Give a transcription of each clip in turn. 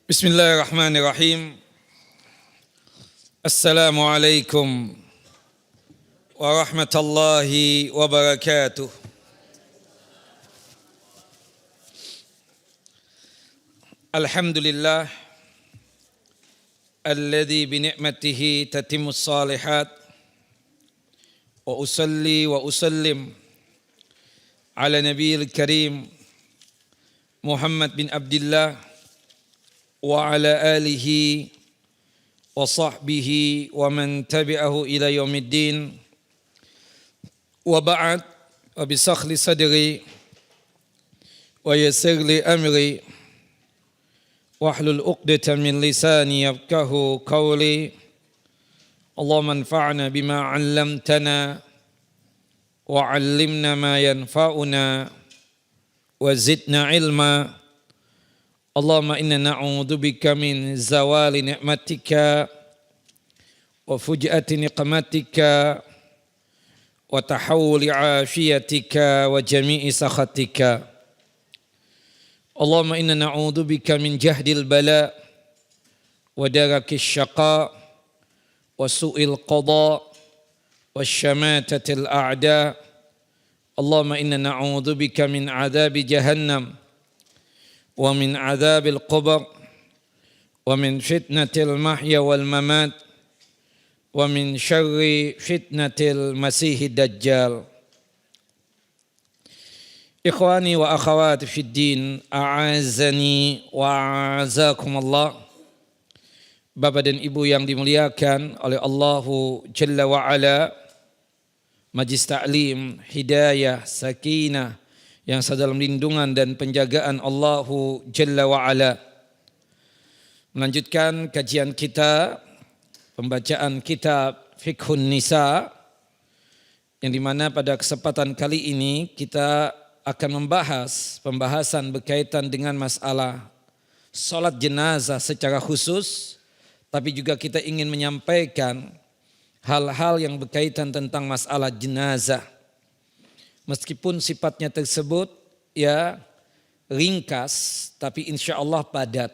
Bismillahirrahmanirrahim. Assalamualaikum warahmatullahi wabarakatuh. Alhamdulillah alladzi bi ni'matihi tatimmus shalihat wa usalli wa usallim ala nabiyil karim Muhammad bin Abdullah wa ala alihi wa sahbihi wa man tabi'ahu ila yaumiddin wa ba'd wa bisakhli sadri wa yassir li amri wahlul 'uqdatam min lisani yafqahu qawli Allahumma anfa'na bima 'allamtana wa 'allimna ma yanfa'una wa zidna ilma Allahumma inna na'udzubika min zawali ni'matika wa fuj'ati niqmatika wa tahawuli afiyatika wa jami'i sakhatika. Allahumma inna na'udzubika min jahdil bala wa darakis syaqa wa su'il qada wa syamatatil a'da. Allahumma inna na'udzubika min adzabi jahannam wa min adzabil qabr wa min fitnatil mahya wal mamat wa min syarri fitnatil masihid dajjal. Ikhwani wa akhawati fid din, a'azani wa a'azakumullah. Bapak dan Ibu yang dimuliakan oleh Allahu Jalla wa Ala, Majlis Ta'lim, Hidayah, Sakinah yang sedalam lindungan dan penjagaan Allahu Jalla wa Ala. Melanjutkan kajian kita, pembacaan kitab Fiqhun Nisa, yang dimana pada kesempatan kali ini kita akan membahas pembahasan berkaitan dengan masalah salat jenazah secara khusus, tapi juga kita ingin menyampaikan hal-hal yang berkaitan tentang masalah jenazah. Meskipun sifatnya tersebut ya ringkas, tapi insya Allah padat.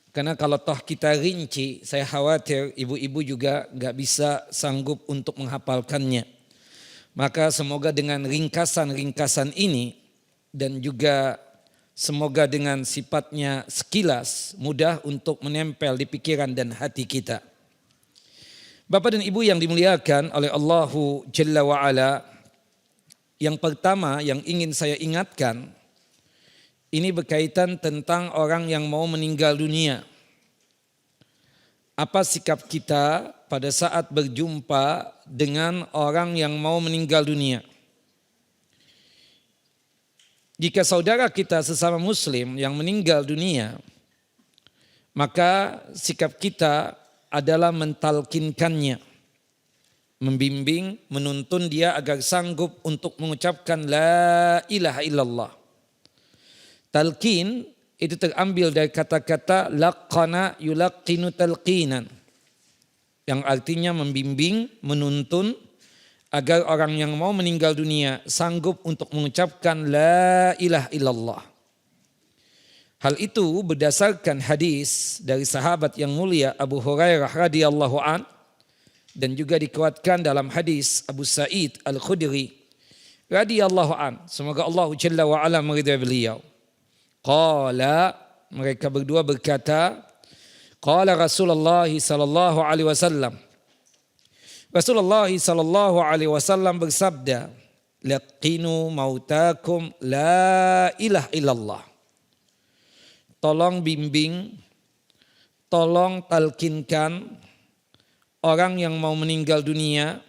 Karena kalau toh kita rinci, saya khawatir ibu-ibu juga gak bisa sanggup untuk menghafalkannya. Maka semoga dengan ringkasan-ringkasan ini dan juga semoga dengan sifatnya sekilas mudah untuk menempel di pikiran dan hati kita. Bapak dan Ibu yang dimuliakan oleh Allahu Jalla wa Ala, yang pertama yang ingin saya ingatkan, ini berkaitan tentang orang yang mau meninggal dunia. Apa sikap kita pada saat berjumpa dengan orang yang mau meninggal dunia? Jika saudara kita sesama muslim yang meninggal dunia, maka sikap kita adalah mentalkinkannya, membimbing, menuntun dia agar sanggup untuk mengucapkan la ilaha illallah. Talqin itu terambil dari kata-kata laqana yulaqinu talqinan, yang artinya membimbing, menuntun agar orang yang mau meninggal dunia sanggup untuk mengucapkan la ilaha illallah. Hal itu berdasarkan hadis dari sahabat yang mulia Abu Hurairah radhiyallahu an, dan juga dikuatkan dalam hadis Abu Sa'id Al-Khudri radhiyallahu an. Semoga Allah Jalla wa Ala meridai beliau. Qala, mereka berdua berkata, qala Rasulullah sallallahu alaihi wasallam. Rasulullah sallallahu alaihi wasallam bersabda, laqinu mautakum la ilaha illallah. Tolong bimbing, tolong talkinkan orang yang mau meninggal dunia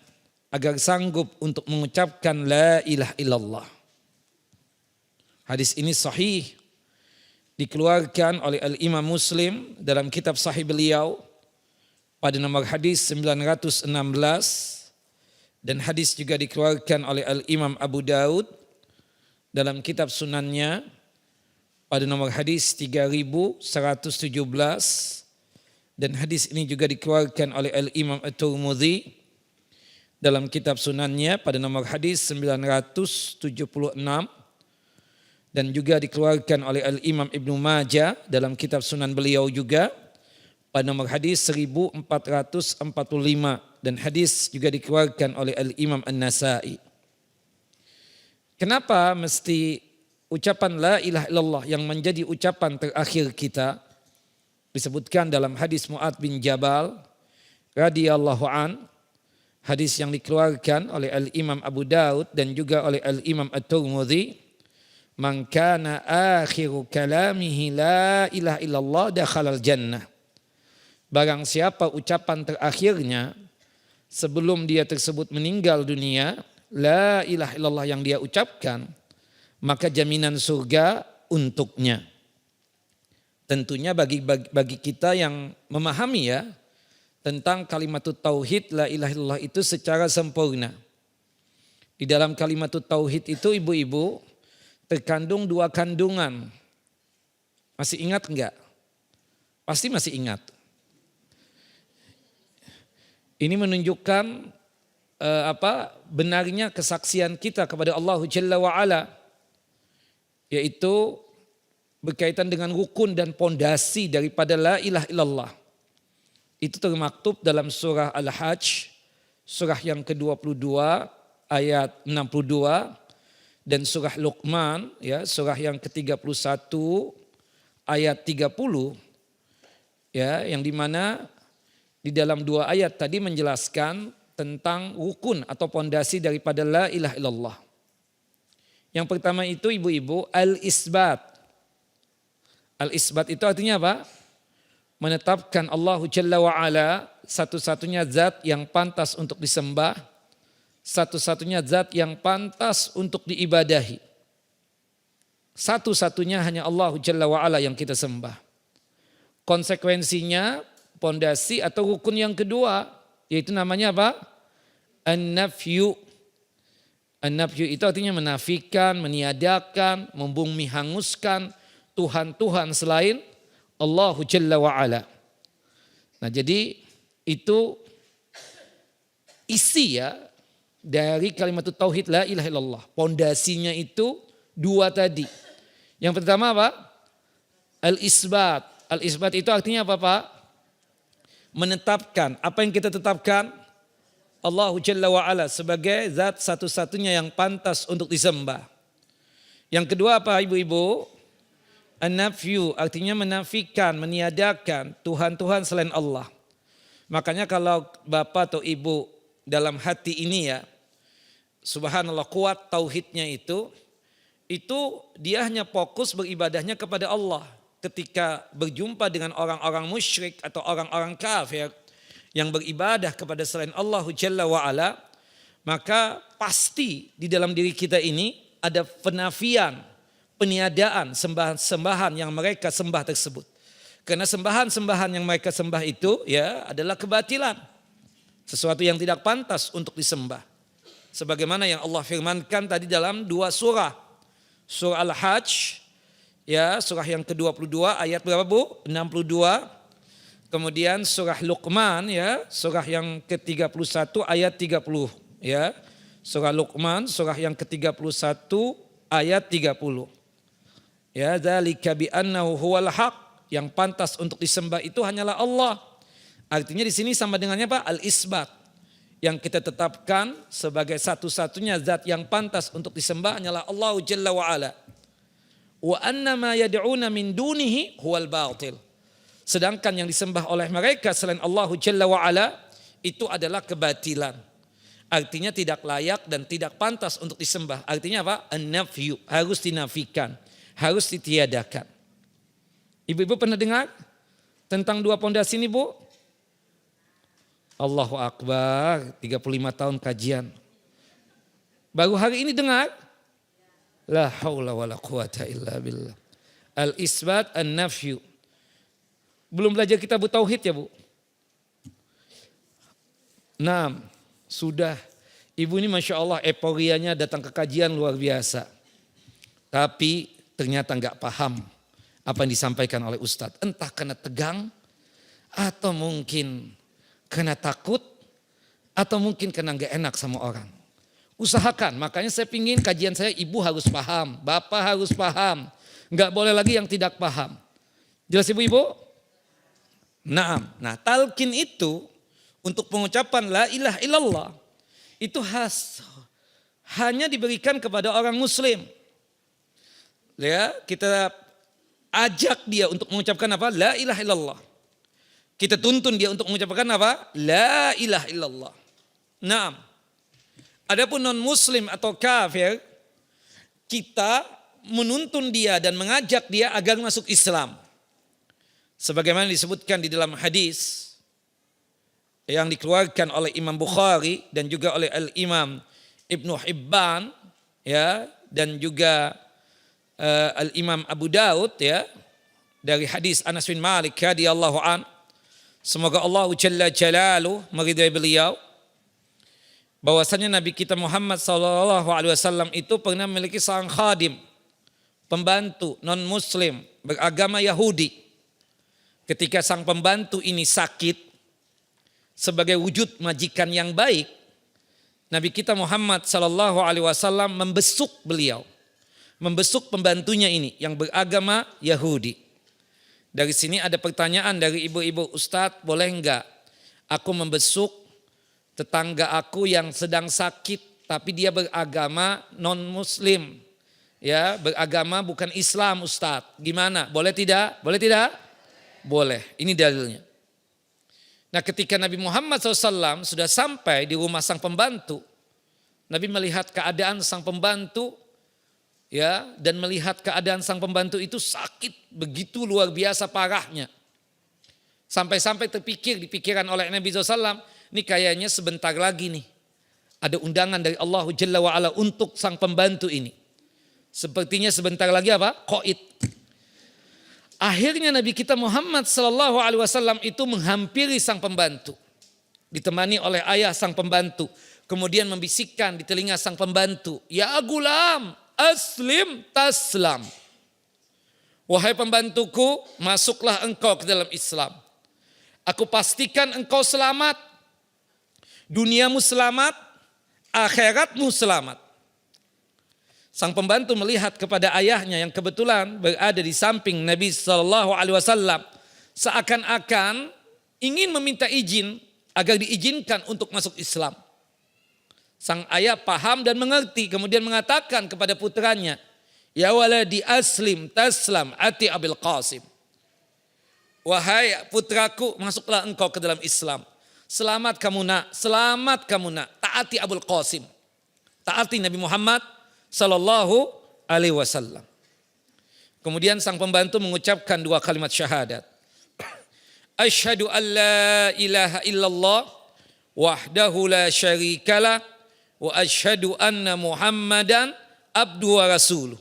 agar sanggup untuk mengucapkan la ilaha illallah. Hadis ini sahih, dikeluarkan oleh Al-Imam Muslim dalam kitab sahih beliau pada nomor hadis 916, dan hadis juga dikeluarkan oleh Al-Imam Abu Daud dalam kitab sunannya pada nomor hadis 3117. Dan hadis ini juga dikeluarkan oleh Al-Imam At-Tirmidzi dalam kitab sunannya pada nomor hadis 976. dan juga dikeluarkan oleh Al-Imam Ibnu Majah dalam kitab Sunan beliau juga pada nomor hadis 1445, dan hadis juga dikeluarkan oleh Al-Imam An-Nasa'i. Kenapa mesti ucapan la ilaha illallah yang menjadi ucapan terakhir kita? Disebutkan dalam hadis Mu'adz bin Jabal radhiyallahu an, hadis yang dikeluarkan oleh Al-Imam Abu Daud dan juga oleh Al-Imam At-Tirmidzi, man kana akhiru kalamihi la ilaha illallah dakhalal jannah. Barang siapa ucapan terakhirnya sebelum dia tersebut meninggal dunia, la ilaha illallah yang dia ucapkan, maka jaminan surga untuknya. Tentunya bagi kita yang memahami ya tentang kalimatut tauhid la ilaha illallah itu secara sempurna. Di dalam kalimatut tauhid itu ibu-ibu terkandung dua kandungan. Masih ingat enggak? Pasti masih ingat. Ini menunjukkan benarnya kesaksian kita kepada Allah Jalla wa Ala, yaitu berkaitan dengan rukun dan pondasi daripada la ilaha illallah. Itu termaktub dalam surah Al-Hajj, surah yang ke-22 ayat 62, dan surah Luqman ya, surah yang ke-31 ayat 30 ya, yang dimana di dalam dua ayat tadi menjelaskan tentang rukun atau pondasi daripada la ilaha illallah. Yang pertama itu ibu-ibu al-isbat. Al-isbat itu artinya apa? Menetapkan Allah Jalla wa Ala satu-satunya zat yang pantas untuk disembah, satu-satunya zat yang pantas untuk diibadahi. Satu-satunya hanya Allah Jalla wa Ala yang kita sembah. Konsekuensinya pondasi atau rukun yang kedua, yaitu namanya apa? An-nafyu. An-nafyu itu artinya menafikan, meniadakan, membumi hanguskan Tuhan-Tuhan selain Allah Jalla wa'ala. Nah jadi itu isi ya dari kalimat tauhid la ilaha illallah. Pondasinya itu dua tadi. Yang pertama apa? Al-isbat. Al-isbat itu artinya apa Pak? Menetapkan. Apa yang kita tetapkan? Allah Jalla wa'ala sebagai zat satu-satunya yang pantas untuk disembah. Yang kedua apa ibu-ibu? An-nafyu artinya menafikan, meniadakan Tuhan-Tuhan selain Allah. Makanya kalau bapak atau ibu dalam hati ini ya, subhanallah kuat tauhidnya itu dia hanya fokus beribadahnya kepada Allah. Ketika berjumpa dengan orang-orang musyrik atau orang-orang kafir yang beribadah kepada selain Allah Jalla wa'ala, maka pasti di dalam diri kita ini ada penafian, peniadaan sembahan-sembahan yang mereka sembah tersebut. Karena sembahan-sembahan yang mereka sembah itu ya adalah kebatilan. Sesuatu yang tidak pantas untuk disembah. Sebagaimana yang Allah firmankan tadi dalam dua surah. Surah Al-Hajj ya, surah yang ke-22 ayat berapa Bu? 62. Kemudian surah Luqman ya, surah yang ke-31 ayat 30 ya. Surah Luqman surah yang ke-31 ayat 30. Ya, dzalika bi annahu huwal haq, yang pantas untuk disembah itu hanyalah Allah. Artinya di sini sama dengannya Pak, al-isbat. Yang kita tetapkan sebagai satu-satunya zat yang pantas untuk disembah hanyalah Allah Jalla wa Ala. Wa anna ma yad'una min dunihi huwal batil. Sedangkan yang disembah oleh mereka selain Allah Jalla wa Ala itu adalah kebatilan. Artinya tidak layak dan tidak pantas untuk disembah. Artinya apa? An-nafyu, harus dinafikan, harus ditiadakan. Ibu-ibu pernah dengar tentang dua pondasi ini Bu? Allahu Akbar, 35 tahun kajian. Baru hari ini dengar? La haula wala quwata illa billah. Al-isbat an-nafyu. Belum belajar kitab tauhid ya Bu? Nah, sudah. Ibu ini Masya Allah euforianya datang ke kajian luar biasa. Tapi ternyata enggak paham apa yang disampaikan oleh Ustadz. Entah karena tegang atau mungkin karena takut atau mungkin karena enggak enak sama orang. Usahakan, makanya saya pingin kajian saya ibu harus paham, bapak harus paham. Enggak boleh lagi yang tidak paham. Jelas ibu-ibu? Nah, talqin itu untuk pengucapan la ilaha illallah itu hanya diberikan kepada orang muslim. Ya, kita ajak dia untuk mengucapkan apa? La ilaha illallah. Kita tuntun dia untuk mengucapkan apa? La ilaha illallah. Nah, adapun non muslim atau kafir, kita menuntun dia dan mengajak dia agar masuk Islam. Sebagaimana disebutkan di dalam hadis yang dikeluarkan oleh Imam Bukhari dan juga oleh Al-Imam Ibnu Hibban, ya, dan juga Al-Imam Abu Daud, ya, dari hadis Anas bin Malik radhiyallahu an. Semoga Allah Jalla Jalaluhu meridai beliau, bahwasanya Nabi kita Muhammad SAW itu pernah memiliki seorang khadim, pembantu non muslim beragama Yahudi. Ketika sang pembantu ini sakit, sebagai wujud majikan yang baik, Nabi kita Muhammad SAW membesuk beliau, membesuk pembantunya ini yang beragama Yahudi. Dari sini ada pertanyaan dari ibu-ibu, Ustadz, boleh enggak aku membesuk tetangga aku yang sedang sakit tapi dia beragama non muslim, ya, beragama bukan Islam, Ustadz, gimana, boleh tidak? Boleh tidak? Boleh, ini dalilnya. Nah, ketika Nabi Muhammad SAW sudah sampai di rumah sang pembantu, Nabi melihat keadaan sang pembantu, ya, dan melihat keadaan sang pembantu itu sakit begitu luar biasa parahnya. Sampai-sampai terpikir di pikiran oleh Nabi SAW, ini kayaknya sebentar lagi nih ada undangan dari Allah Jalla wa'ala untuk sang pembantu ini. Sepertinya sebentar lagi apa? Qaid. Akhirnya Nabi kita Muhammad SAW itu menghampiri sang pembantu, ditemani oleh ayah sang pembantu, kemudian membisikkan di telinga sang pembantu, ya gulam, aslim taslam. Wahai pembantuku, masuklah engkau ke dalam Islam. Aku pastikan engkau selamat, duniamu selamat, akhiratmu selamat. Sang pembantu melihat kepada ayahnya yang kebetulan berada di samping Nabi SAW, seakan-akan ingin meminta izin agar diizinkan untuk masuk Islam. Sang ayah paham dan mengerti, kemudian mengatakan kepada putranya, ya waladi aslim taslam ati Abil Qasim. Wahai putraku, masuklah engkau ke dalam Islam. Selamat kamu nak, selamat kamu nak, taati Abul Qasim. Taati Nabi Muhammad Sallallahu Alaihi Wasallam. Kemudian sang pembantu mengucapkan dua kalimat syahadat. Asyhadu an la ilaha illallah wahdahu la syarikalah wa asyhadu anna Muhammadan abdu wa rasuluh.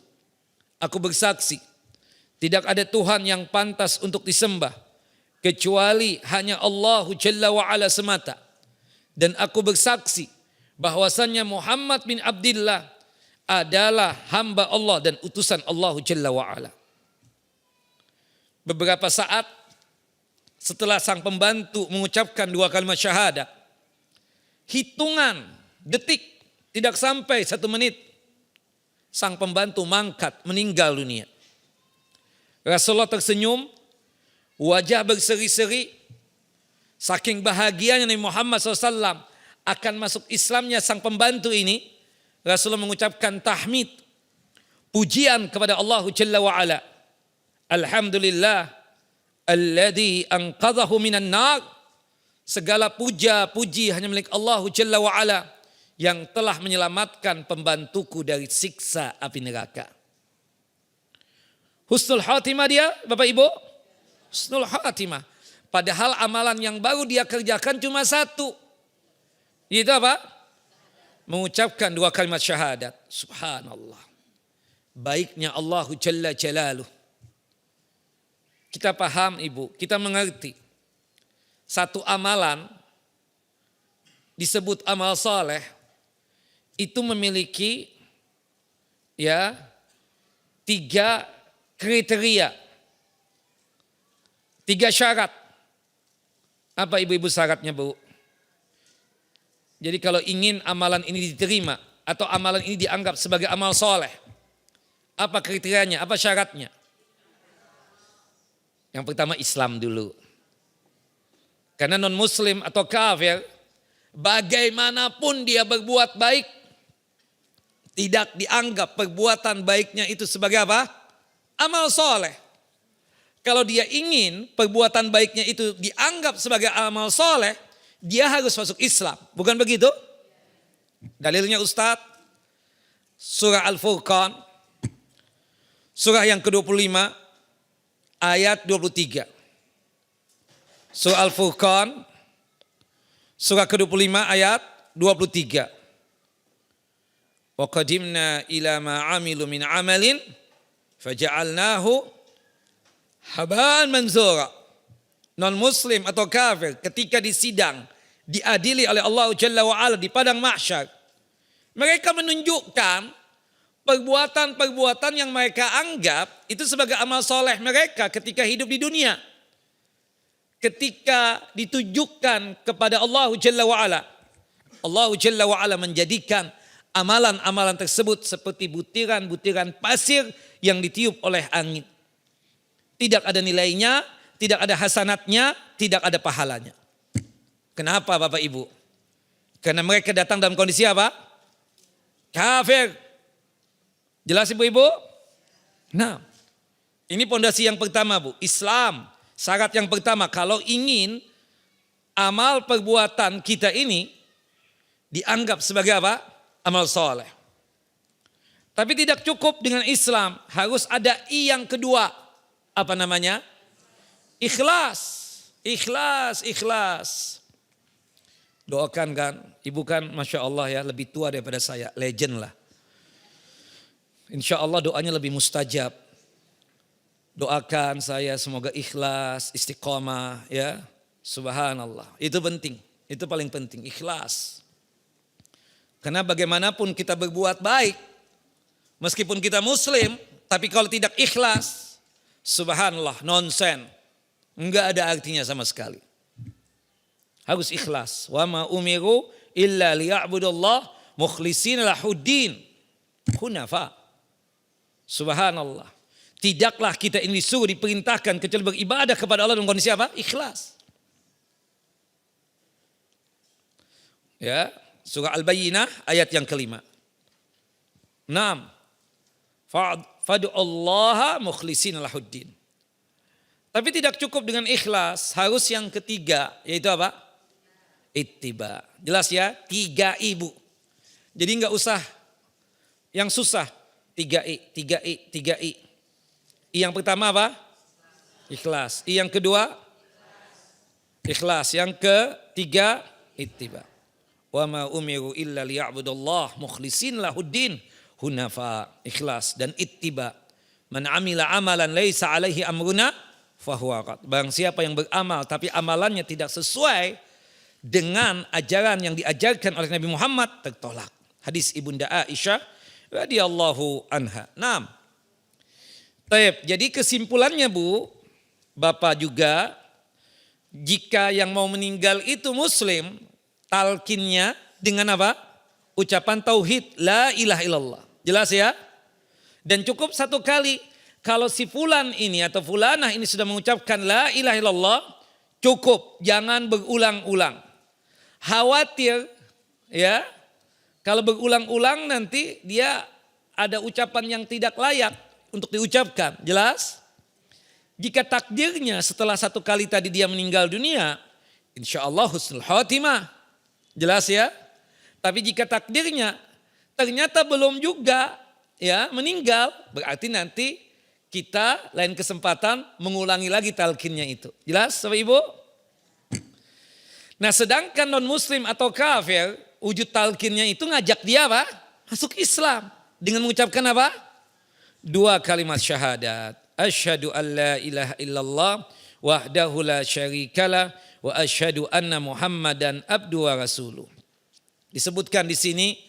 Aku bersaksi tidak ada Tuhan yang pantas untuk disembah kecuali hanya Allah Jalla wa ala semata. Dan aku bersaksi bahwasannya Muhammad bin Abdillah adalah hamba Allah dan utusan Allah Jalla wa'ala. Beberapa saat setelah sang pembantu mengucapkan dua kalimat syahadat, hitungan detik, tidak sampai 1 menit, sang pembantu mangkat meninggal dunia. Rasulullah tersenyum, wajah berseri-seri, saking bahagianya Nabi Muhammad SAW akan masuk Islamnya sang pembantu ini. Rasulullah mengucapkan tahmid, pujian kepada Allah Jalla wa'ala. Alhamdulillah alladhi anqadhahu minan nar. Segala puji hanya milik Allah Jalla wa'ala yang telah menyelamatkan pembantuku dari siksa api neraka. Husnul khatimah dia, Bapak Ibu. Husnul khatimah. Padahal amalan yang baru dia kerjakan cuma satu. Itu apa? Mengucapkan dua kalimat syahadat. Subhanallah. Baiknya Allah Jalla Jalaluh. Kita paham Ibu, kita mengerti. Satu amalan disebut amal saleh itu memiliki 3 kriteria. 3 syarat. Apa ibu-ibu syaratnya, Bu? Jadi kalau ingin amalan ini diterima, atau amalan ini dianggap sebagai amal soleh? Apa kriterianya? Apa syaratnya? Yang pertama Islam dulu. Karena non muslim atau kafir, bagaimanapun dia berbuat baik, tidak dianggap perbuatan baiknya itu sebagai apa? Amal soleh. Kalau dia ingin perbuatan baiknya itu dianggap sebagai amal soleh, dia harus masuk Islam. Bukan begitu? Dalilnya Ustadz, surah Al-Furqan, surah yang ke-25, ayat 23. Surah Al-Furqan, surah ke-25, ayat 23. Wa qadimna ila ma amilu min amalin faja'alnahu habaan manzura. Non muslim atau kafir ketika disidang, diadili oleh Allah Jalla wa Ala di padang mahsyar, mereka menunjukkan perbuatan-perbuatan yang mereka anggap itu sebagai amal soleh mereka ketika hidup di dunia. Ketika ditujukan kepada Allah Jalla wa Ala, Allah Jalla wa Ala menjadikan amalan-amalan tersebut seperti butiran-butiran pasir yang ditiup oleh angin. Tidak ada nilainya, tidak ada hasanatnya, tidak ada pahalanya. Kenapa Bapak Ibu? Karena mereka datang dalam kondisi apa? Kafir. Jelas Ibu-Ibu? Nah, ini pondasi yang pertama Bu, Islam. Syarat yang pertama, kalau ingin amal perbuatan kita ini dianggap sebagai apa? Amal soleh. Tapi tidak cukup dengan Islam, harus ada I yang kedua. Apa namanya? Ikhlas. Ikhlas, ikhlas. Doakan kan, ibu kan Masya Allah ya lebih tua daripada saya, legend lah. Insya Allah doanya lebih mustajab. Doakan saya semoga ikhlas, istiqomah ya. Subhanallah, itu penting, itu paling penting, ikhlas. Karena bagaimanapun kita berbuat baik, meskipun kita muslim, tapi kalau tidak ikhlas, subhanallah, nonsen. Enggak ada artinya sama sekali. Harus ikhlas. Wa ma umiru illa liya'budullah mukhlishina lahuddin hunafa. Subhanallah. Tidaklah kita ini disuruh diperintahkan kecuali beribadah kepada Allah dengan kondisi apa? Ikhlas. Ya. Surah Al-Bayyinah ayat yang kelima. 6. Fad'ullaha mukhlishina lahuddin. Tapi tidak cukup dengan ikhlas, harus yang ketiga, yaitu apa? Ittiba. Jelas ya? 3 ibu. Jadi enggak usah yang susah. 3I, 3I, 3I. I yang pertama apa? Ikhlas. I yang kedua? Ikhlas. Yang ketiga? Ittiba. Wa ma umiru illa liya'budullah mukhlishin lahuddin hunafa. Ikhlas dan ittiba. Man amila amalan laisa alaihi amruna fahuwa rad. Barang siapa yang beramal tapi amalannya tidak sesuai dengan ajaran yang diajarkan oleh Nabi Muhammad, tertolak. Hadis Ibunda Aisyah radhiyallahu anha. 6. Baik, jadi kesimpulannya Bu, Bapak juga, jika yang mau meninggal itu muslim, talkinnya dengan apa? Ucapan tauhid la ilaha illallah. Jelas ya? Dan cukup 1 kali. Kalau si fulan ini atau fulanah ini sudah mengucapkan la ilaha illallah, cukup, jangan berulang-ulang. Khawatir ya, kalau berulang-ulang nanti dia ada ucapan yang tidak layak untuk diucapkan. Jelas? Jika takdirnya setelah 1 kali tadi dia meninggal dunia, insya Allah husnul khotimah. Jelas ya? Tapi jika takdirnya ternyata belum juga ya meninggal, berarti nanti kita lain kesempatan mengulangi lagi talqinnya itu. Jelas Bapak Ibu? Nah, sedangkan non muslim atau kafir, wujud talqinnya itu ngajak dia apa? Masuk Islam dengan mengucapkan apa? 2 kalimat syahadat. Asyhadu an la ilaha illallah wahdahu la syarikalah wa asyhadu anna Muhammadan abdu wa rasuluh. Disebutkan di sini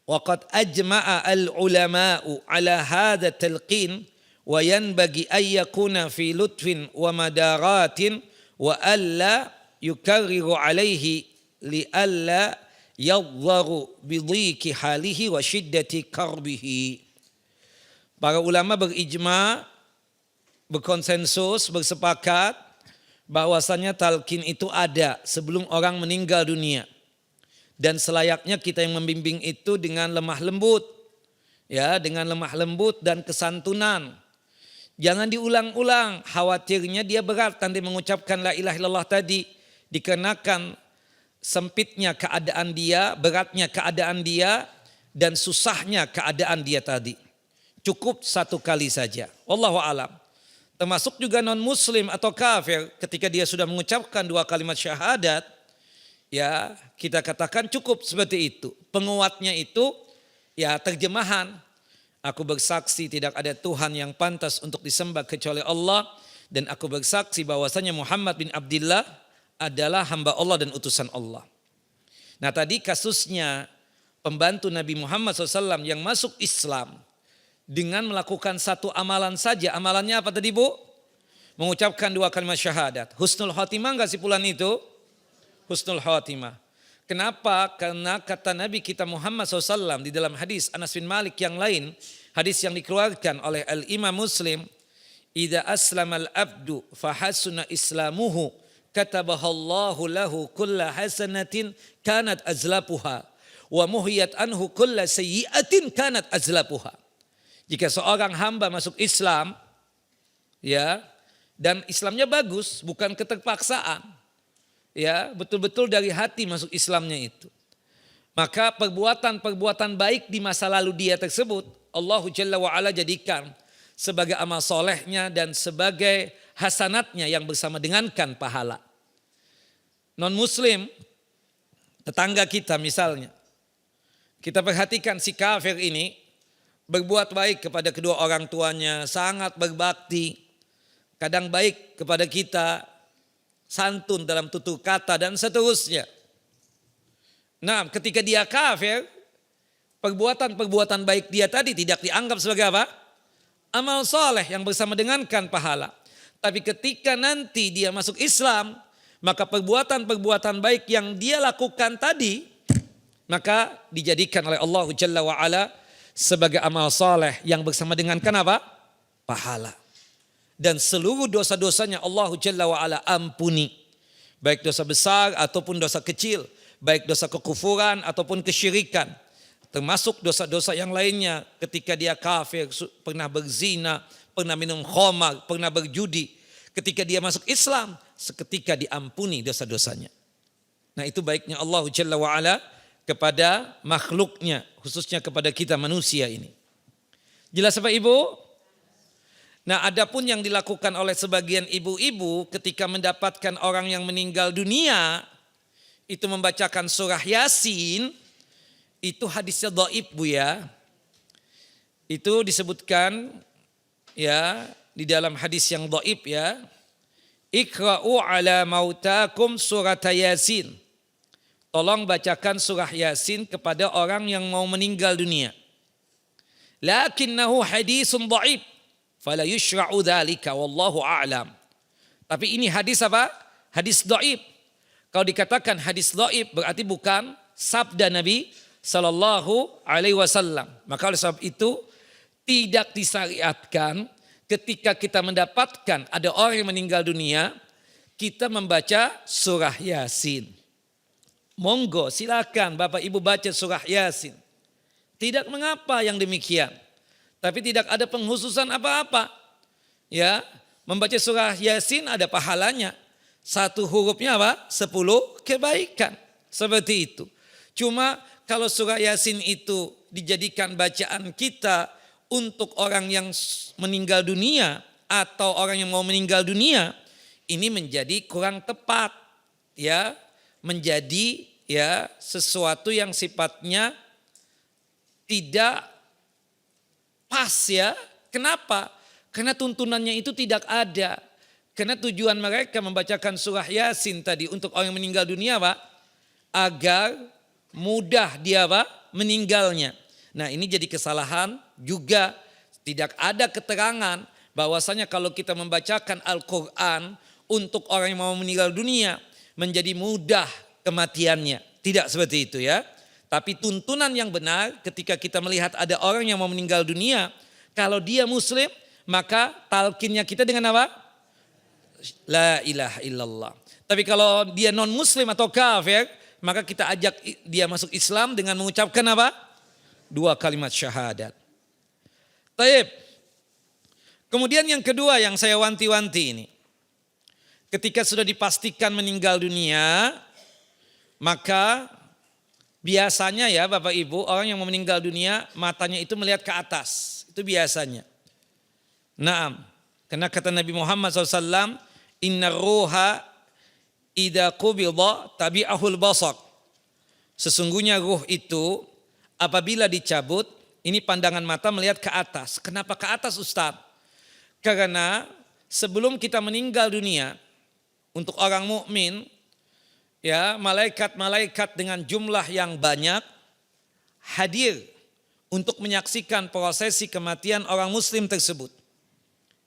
waqad ajma'a al-ulama'u ala hadha talqin wa yanbaghi ay yakuna fi lutfin wa madaratin wa alla yukarriru alaihi li alla yadharu bidhiki halihi wa syiddati karbihi. Para ulama berijma, berkonsensus, bersepakat bahwasanya talqin itu ada sebelum orang meninggal dunia. Dan selayaknya kita yang membimbing itu dengan lemah lembut. Ya, dengan lemah lembut dan kesantunan. Jangan diulang-ulang, khawatirnya dia berat nanti mengucapkan la ilaha illallah tadi. Dikarenakan sempitnya keadaan dia, beratnya keadaan dia, dan susahnya keadaan dia tadi. Cukup satu kali saja. Wallahu a'lam. Termasuk juga non muslim atau kafir ketika dia sudah mengucapkan 2 kalimat syahadat, ya kita katakan cukup seperti itu. Penguatnya itu ya terjemahan. Aku bersaksi tidak ada Tuhan yang pantas untuk disembah kecuali Allah, dan aku bersaksi bahwasanya Muhammad bin Abdullah adalah hamba Allah dan utusan Allah. Nah tadi kasusnya pembantu Nabi Muhammad SAW yang masuk Islam dengan melakukan satu amalan saja. Amalannya apa tadi Bu? Mengucapkan 2 kalimat syahadat. Husnul khotimah enggak sih bulan itu? Husnul khotimah. Kenapa? Karena kata Nabi kita Muhammad SAW di dalam hadis Anas bin Malik yang lain, hadis yang dikeluarkan oleh Al-Imam Muslim, idza aslamal abdu fahasuna islamuhu katabahallahu lahu kulla hasanatin kanat azlapuha wa muhiyat anhu kulla sayyi'atin kanat azlapuha. Jika seorang hamba masuk Islam, ya, dan Islamnya bagus, bukan keterpaksaan, ya, betul-betul dari hati masuk Islamnya itu, maka perbuatan-perbuatan baik di masa lalu dia tersebut Allah Jalla wa'ala jadikan sebagai amal solehnya dan sebagai hasanatnya yang bersama dengankan pahala. Non muslim, tetangga kita misalnya, kita perhatikan si kafir ini berbuat baik kepada kedua orang tuanya, sangat berbakti, kadang baik kepada kita, santun dalam tutur kata dan seterusnya. Nah, ketika dia kafir, perbuatan-perbuatan baik dia tadi tidak dianggap sebagai apa? Amal soleh yang bersama dengankan pahala. Tapi ketika nanti dia masuk Islam, maka perbuatan-perbuatan baik yang dia lakukan tadi, maka dijadikan oleh Allah Jalla wa'ala sebagai amal soleh yang bersama dengankan apa? Pahala. Dan seluruh dosa-dosanya Allah Jalla wa'ala ampuni. Baik dosa besar ataupun dosa kecil. Baik dosa kekufuran ataupun kesyirikan. Termasuk dosa-dosa yang lainnya ketika dia kafir, pernah berzina, pernah minum khamar, pernah berjudi. Ketika dia masuk Islam, seketika diampuni dosa-dosanya. Nah itu baiknya Allah Jalla wa'ala kepada makhluknya, khususnya kepada kita manusia ini. Jelas apa Ibu? Nah adapun yang dilakukan oleh sebagian ibu-ibu ketika mendapatkan orang yang meninggal dunia, itu membacakan surah Yasin, itu hadisnya dhaif Bu ya. Itu disebutkan ya di dalam hadis yang dhaif ya. Iqra'u ala mautakum surat Yasin. Tolong bacakan surah Yasin kepada orang yang mau meninggal dunia. Lakinnahu hadisun dhaif. Fala yushra'u dzalika wallahu a'lam. Tapi ini hadis apa? Hadis dhaif. Kalau dikatakan hadis dhaif berarti bukan sabda Nabi sallallahu alaihi wasallam. Maka oleh sebab itu tidak disyariatkan ketika kita mendapatkan ada orang yang meninggal dunia, kita membaca surah Yasin. Monggo silakan Bapak Ibu baca surah Yasin. Tidak mengapa yang demikian. Tapi tidak ada penghususan apa-apa. Ya, membaca surah Yasin ada pahalanya. 1 hurufnya apa? 10 kebaikan. Seperti itu. Cuma kalau surah Yasin itu dijadikan bacaan kita untuk orang yang meninggal dunia atau orang yang mau meninggal dunia, ini menjadi kurang tepat. Ya, menjadi ya sesuatu yang sifatnya tidak pas ya. Kenapa? Karena tuntunannya itu tidak ada. Karena tujuan mereka membacakan surah Yasin tadi untuk orang yang meninggal dunia Pak, agar mudah dia Pak meninggalnya. Nah ini jadi kesalahan juga, tidak ada keterangan bahwasanya kalau kita membacakan Al-Quran untuk orang yang mau meninggal dunia menjadi mudah kematiannya. Tidak seperti itu ya. Tapi tuntunan yang benar ketika kita melihat ada orang yang mau meninggal dunia, kalau dia muslim, maka talkinnya kita dengan apa? La ilaha illallah. Tapi kalau dia non muslim atau kafir, maka kita ajak dia masuk Islam dengan mengucapkan apa? 2 kalimat syahadat. Taib. Kemudian yang kedua yang saya wanti-wanti ini. Ketika sudah dipastikan meninggal dunia, maka biasanya ya Bapak Ibu, orang yang mau meninggal dunia matanya itu melihat ke atas. Itu biasanya. Naam. Karena kata Nabi Muhammad SAW, Inna ruha idha qubidha tabi'ahul basar. Sesungguhnya ruh itu apabila dicabut, ini pandangan mata melihat ke atas. Kenapa ke atas Ustaz? Karena sebelum kita meninggal dunia, untuk orang mukmin, ya malaikat-malaikat dengan jumlah yang banyak hadir untuk menyaksikan prosesi kematian orang muslim tersebut.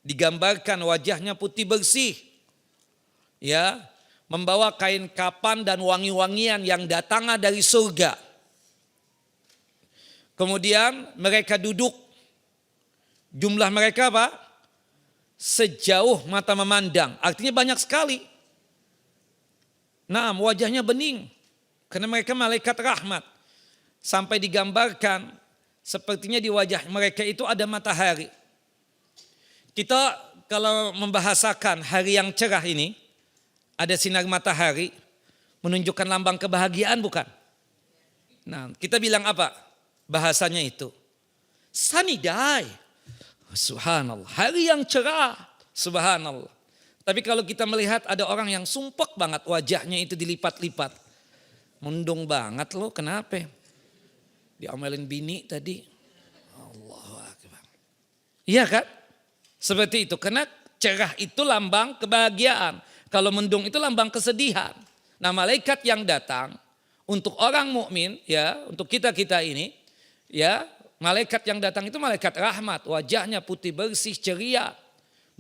Digambarkan wajahnya putih bersih, ya, membawa kain kapan dan wangi-wangian yang datangnya dari surga. Kemudian mereka duduk, jumlah mereka apa? Sejauh mata memandang, artinya banyak sekali. Nah, wajahnya bening, karena mereka malaikat rahmat. Sampai digambarkan sepertinya di wajah mereka itu ada matahari. Kita kalau membahasakan hari yang cerah ini, ada sinar matahari, menunjukkan lambang kebahagiaan bukan? Nah, kita bilang apa? Bahasanya itu. Sunny day. Subhanallah. Hari yang cerah. Subhanallah. Tapi kalau kita melihat ada orang yang sumpek banget wajahnya itu dilipat-lipat. Mendung banget loh, kenapa? Diomelin bini tadi. Allahu Akbar. Iya kan? Seperti itu. Karena cerah itu lambang kebahagiaan. Kalau mendung itu lambang kesedihan. Nah, malaikat yang datang untuk orang mukmin, ya, untuk kita-kita ini, ya, malaikat yang datang itu malaikat rahmat, wajahnya putih bersih ceria,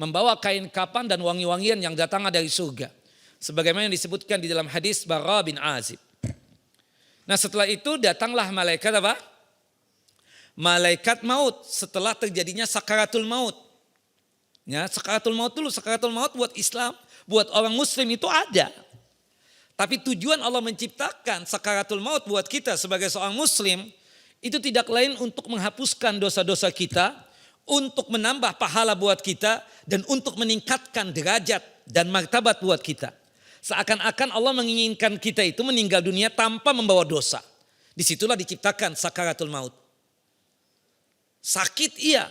membawa kain kapan dan wangi-wangian yang datang dari surga. Sebagaimana yang disebutkan di dalam hadis Bara bin Azib. Nah, setelah itu datanglah malaikat apa? Malaikat maut setelah terjadinya sakaratul maut. Ya, sakaratul maut dulu, sakaratul maut buat Islam, buat orang muslim itu ada. Tapi tujuan Allah menciptakan sakaratul maut buat kita sebagai seorang muslim itu tidak lain untuk menghapuskan dosa-dosa kita, untuk menambah pahala buat kita, dan untuk meningkatkan derajat dan martabat buat kita. Seakan-akan Allah menginginkan kita itu meninggal dunia tanpa membawa dosa. Disitulah diciptakan sakaratul maut. Sakit iya.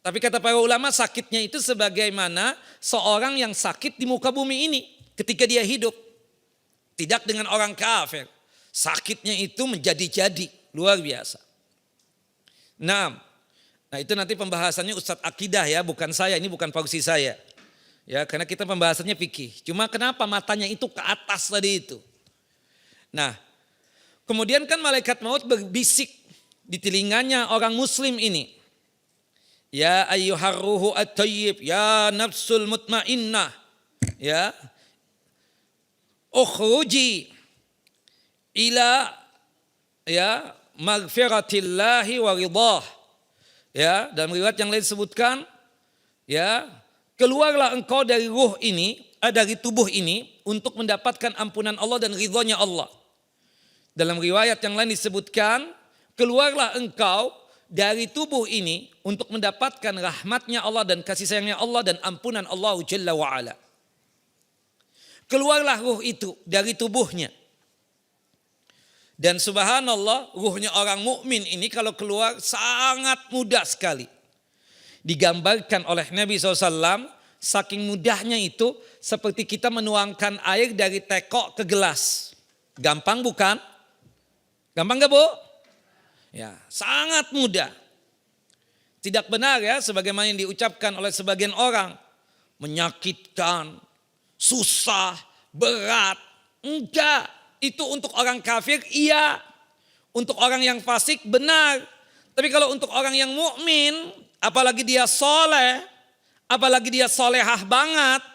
Tapi kata para ulama sakitnya itu sebagaimana seorang yang sakit di muka bumi ini ketika dia hidup. Tidak dengan orang kafir. Sakitnya itu menjadi-jadi. Luar biasa. Nah itu nanti pembahasannya Ustadz Akidah ya, bukan saya, ini bukan fungsi saya. Ya, karena kita pembahasannya fikih. Cuma kenapa matanya itu ke atas tadi itu. Nah, kemudian kan malaikat maut berbisik di telinganya orang muslim ini. Ya ayyuhar ruhu at-tayyib, ya nafsul mutmainnah, ya ukhruji ila ya maghfiratillahi wa ridhah. Ya, dalam riwayat yang lain disebutkan, ya, keluarlah engkau dari ruh ini, dari tubuh ini untuk mendapatkan ampunan Allah dan ridhonya Allah. Dalam riwayat yang lain disebutkan, keluarlah engkau dari tubuh ini untuk mendapatkan rahmatnya Allah dan kasih sayangnya Allah dan ampunan Allah Jalla wa'ala. Keluarlah ruh itu dari tubuhnya. Dan subhanallah, ruhnya orang mukmin ini kalau keluar sangat mudah sekali. Digambarkan oleh Nabi SAW, saking mudahnya itu seperti kita menuangkan air dari tekok ke gelas. Gampang bukan? Gampang gak Bu? Ya, sangat mudah. Tidak benar ya sebagaimana yang diucapkan oleh sebagian orang. Menyakitkan, susah, berat. Enggak, itu untuk orang kafir iya. Untuk orang yang fasik benar. Tapi kalau untuk orang yang mukmin, apalagi dia soleh, apalagi dia solehah banget,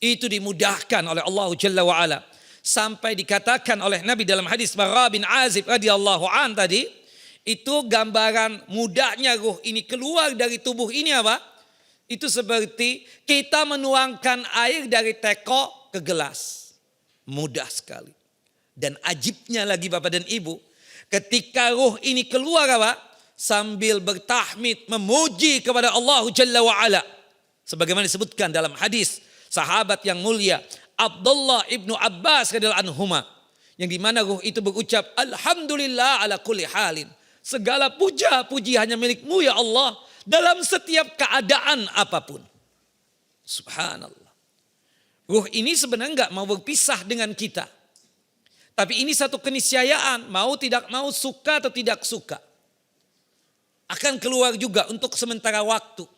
itu dimudahkan oleh Allah Jalla wa'ala. sampai dikatakan oleh Nabi dalam hadis Bara bin Azib radhiyallahu an tadi, itu gambaran mudahnya ruh ini keluar dari tubuh ini apa? Itu seperti kita menuangkan air dari teko ke gelas. Mudah sekali. Dan ajibnya lagi Bapak dan Ibu, ketika ruh ini keluar apa? Sambil bertahmid memuji kepada Allah Jalla wa'ala. Sebagaimana disebutkan dalam hadis sahabat yang mulia Abdullah ibnu Abbas radhiyallahu anhuma, yang dimana ruh itu berucap alhamdulillah ala kulli halin, segala puja-puji hanya milikmu ya Allah dalam setiap keadaan apapun. Subhanallah. Ruh ini sebenarnya enggak mau berpisah dengan kita, tapi ini satu keniscayaan, mau tidak mau, suka atau tidak suka, akan keluar juga untuk sementara waktu.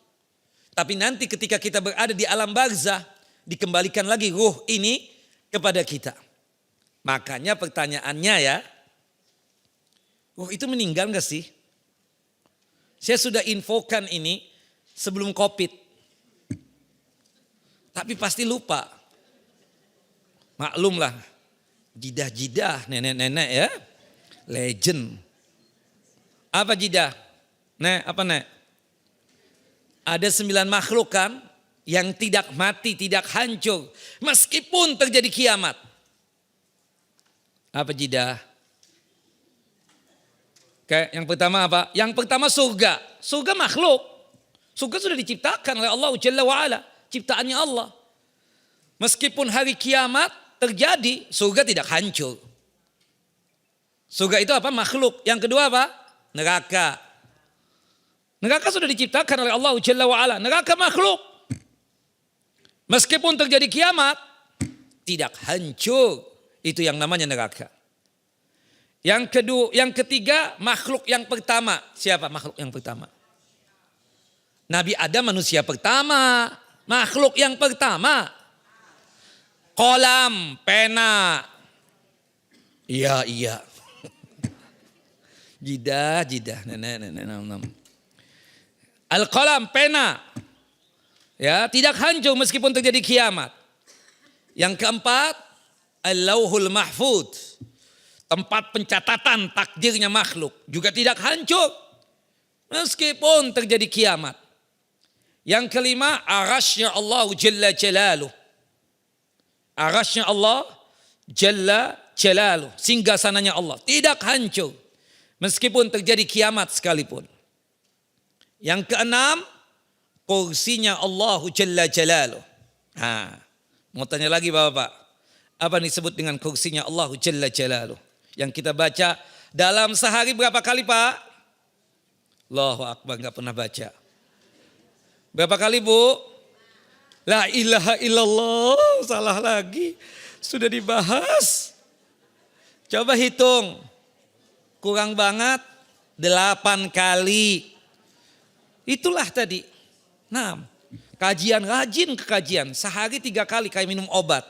Tapi nanti ketika kita berada di alam barzah, dikembalikan lagi ruh ini kepada kita. Makanya pertanyaannya ya, ruh itu meninggal gak sih? Saya sudah infokan ini sebelum COVID. Tapi pasti lupa. Maklumlah, jidah-jidah nenek-nenek ya, legend. Apa jidah? Nek, apa nek? Ada 9 makhluk kan yang tidak mati, tidak hancur meskipun terjadi kiamat. Apa jidah? Oke, yang pertama apa? Yang pertama surga. Surga makhluk. Surga sudah diciptakan oleh Allah Jalla wa'ala. Ciptaannya Allah. Meskipun hari kiamat terjadi, surga tidak hancur. Surga itu apa? Makhluk. Yang kedua apa? Neraka. Neraka sudah diciptakan oleh Allah Jalla wa'ala. Neraka makhluk. Meskipun terjadi kiamat, tidak hancur. Itu yang namanya neraka. Yang kedua, yang ketiga, makhluk yang pertama. Siapa makhluk yang pertama? Nabi Adam manusia pertama. Makhluk yang pertama. Kolam, pena. Iya. Jidah. Nenek. Al-qalam, pena. Ya, tidak hancur meskipun terjadi kiamat. Yang keempat, Al-Lauhul Mahfud. Tempat pencatatan takdirnya makhluk. Juga tidak hancur meskipun terjadi kiamat. Yang kelima, arasnya Allah Jalla Jalaluh. Arasnya Allah Jalla Jalaluh. Singgasananya Allah. Tidak hancur meskipun terjadi kiamat sekalipun. Yang keenam, kursinya Allah Jalla Jalaluh. Mau tanya lagi Bapak, apa yang disebut dengan kursinya Allah Jalla Jalaluh? Yang kita baca dalam sehari berapa kali Pak? Allahu Akbar, gak pernah baca. Berapa kali Bu? La ilaha illallah, salah lagi. Sudah dibahas. Coba hitung. Kurang banget 8 kali. Itulah tadi. Nah, kajian, rajin ke kajian. Sehari 3 kali kayak minum obat.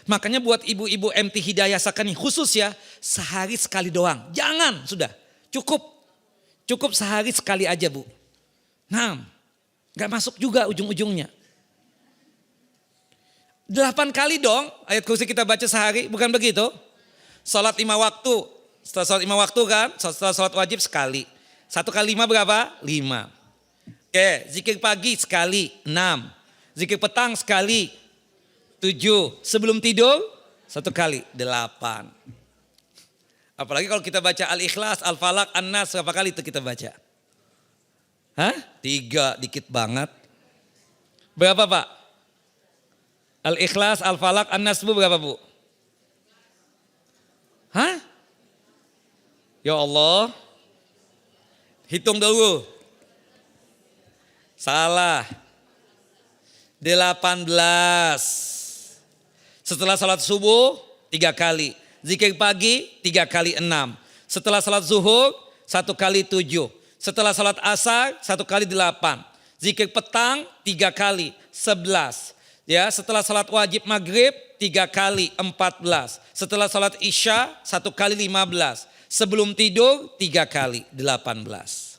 Makanya buat ibu-ibu MT Hidayah Sakani khusus ya, sehari sekali doang. Jangan, sudah. Cukup sehari sekali aja Bu. Nah, gak masuk juga ujung-ujungnya. 8 kali dong ayat kursi kita baca sehari, bukan begitu? Salat 5 waktu. Setelah salat 5 waktu kan, setelah salat wajib sekali. 1 kali 5 berapa? 5. Oke, zikir pagi sekali 6. Zikir petang sekali 7. Sebelum tidur 1 kali 8. Apalagi kalau kita baca Al-Ikhlas, Al-Falaq, An-Nas, berapa kali itu kita baca? 3, dikit banget. Berapa Pak? Al-Ikhlas, Al-Falaq, An-Nas Bu berapa Bu? Ya Allah. Hitung dulu. Salah. 18. Setelah salat subuh 3 kali. Zikir pagi 3 kali 6. Setelah salat zuhur 1 kali 7. Setelah salat asar 1 kali 8. Zikir petang 3 kali 11. Ya, setelah salat wajib maghrib 3 kali 14. Setelah salat isya 1 kali 15. Sebelum tidur 3 kali 18.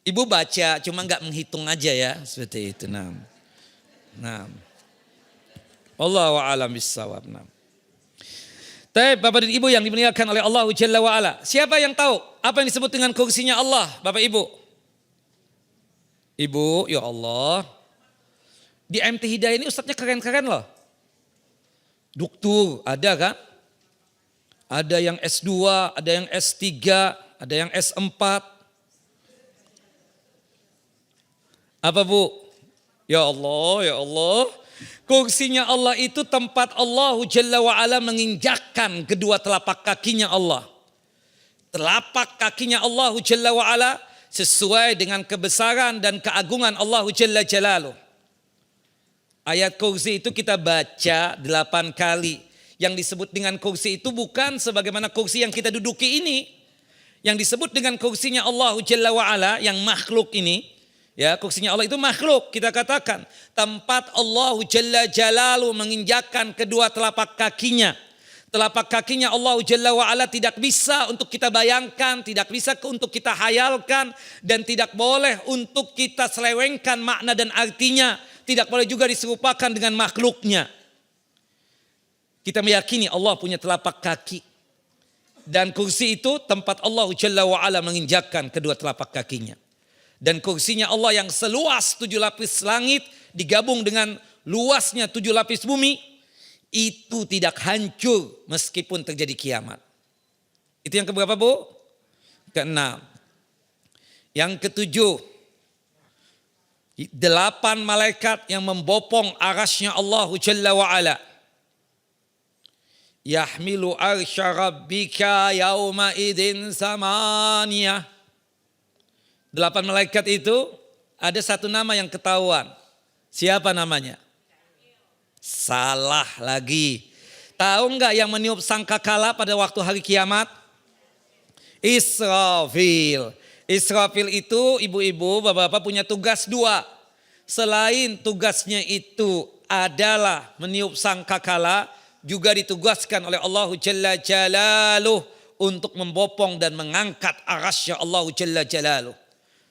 Ibu baca cuma enggak menghitung aja ya, seperti itu. Nah. Wallahu a'lam bissawab. Baik, Bapak dan Ibu yang dimuliakan oleh Allah Jalla wa'ala. Siapa yang tahu apa yang disebut dengan kursinya Allah, Bapak Ibu? Ibu, ya Allah. Di MT Hidayah ini ustadznya keren-keren loh. Doktor, ada kan? Ada yang S2, ada yang S3, ada yang S4. Apa Bu? Ya Allah, ya Allah. Kursinya Allah itu tempat Allah Jalla wa'ala menginjakkan kedua telapak kakinya Allah. Telapak kakinya Allah Jalla wa'ala sesuai dengan kebesaran dan keagungan Allah Jalla Jalaluh. Ayat kursi itu kita baca 8 kali. Yang disebut dengan kursi itu bukan sebagaimana kursi yang kita duduki ini. Yang disebut dengan kursinya Allah Jalla wa'ala yang makhluk ini. Ya, kursinya Allah itu makhluk, kita katakan tempat Allah Jalla Jalaluh menginjakkan kedua telapak kakinya. Telapak kakinya Allah Jalla wa'ala tidak bisa untuk kita bayangkan, tidak bisa untuk kita hayalkan, dan tidak boleh untuk kita selewengkan makna dan artinya. Tidak boleh juga diserupakan dengan makhluknya. Kita meyakini Allah punya telapak kaki. Dan kursi itu tempat Allah Jalla wa'ala menginjakkan kedua telapak kakinya. Dan kursinya Allah yang seluas 7 lapis langit digabung dengan luasnya 7 lapis bumi. Itu tidak hancur meskipun terjadi kiamat. Itu yang keberapa Bu? Keenam. Yang ketujuh. 8 malaikat yang membopong arasnya Allah Jalla wa'ala. Yahmilu arsya rabbika yawma idin samaniyah. 8 malaikat itu ada satu nama yang ketahuan. Siapa namanya? Salah lagi. Tahu nggak yang meniup sangkakala pada waktu hari kiamat? Israfil. Israfil itu ibu-ibu, bapak-bapak punya tugas 2. Selain tugasnya itu adalah meniup sangkakala, juga ditugaskan oleh Allah Jalla Jalaluh untuk membopong dan mengangkat arasya Allah Jalla Jalaluh.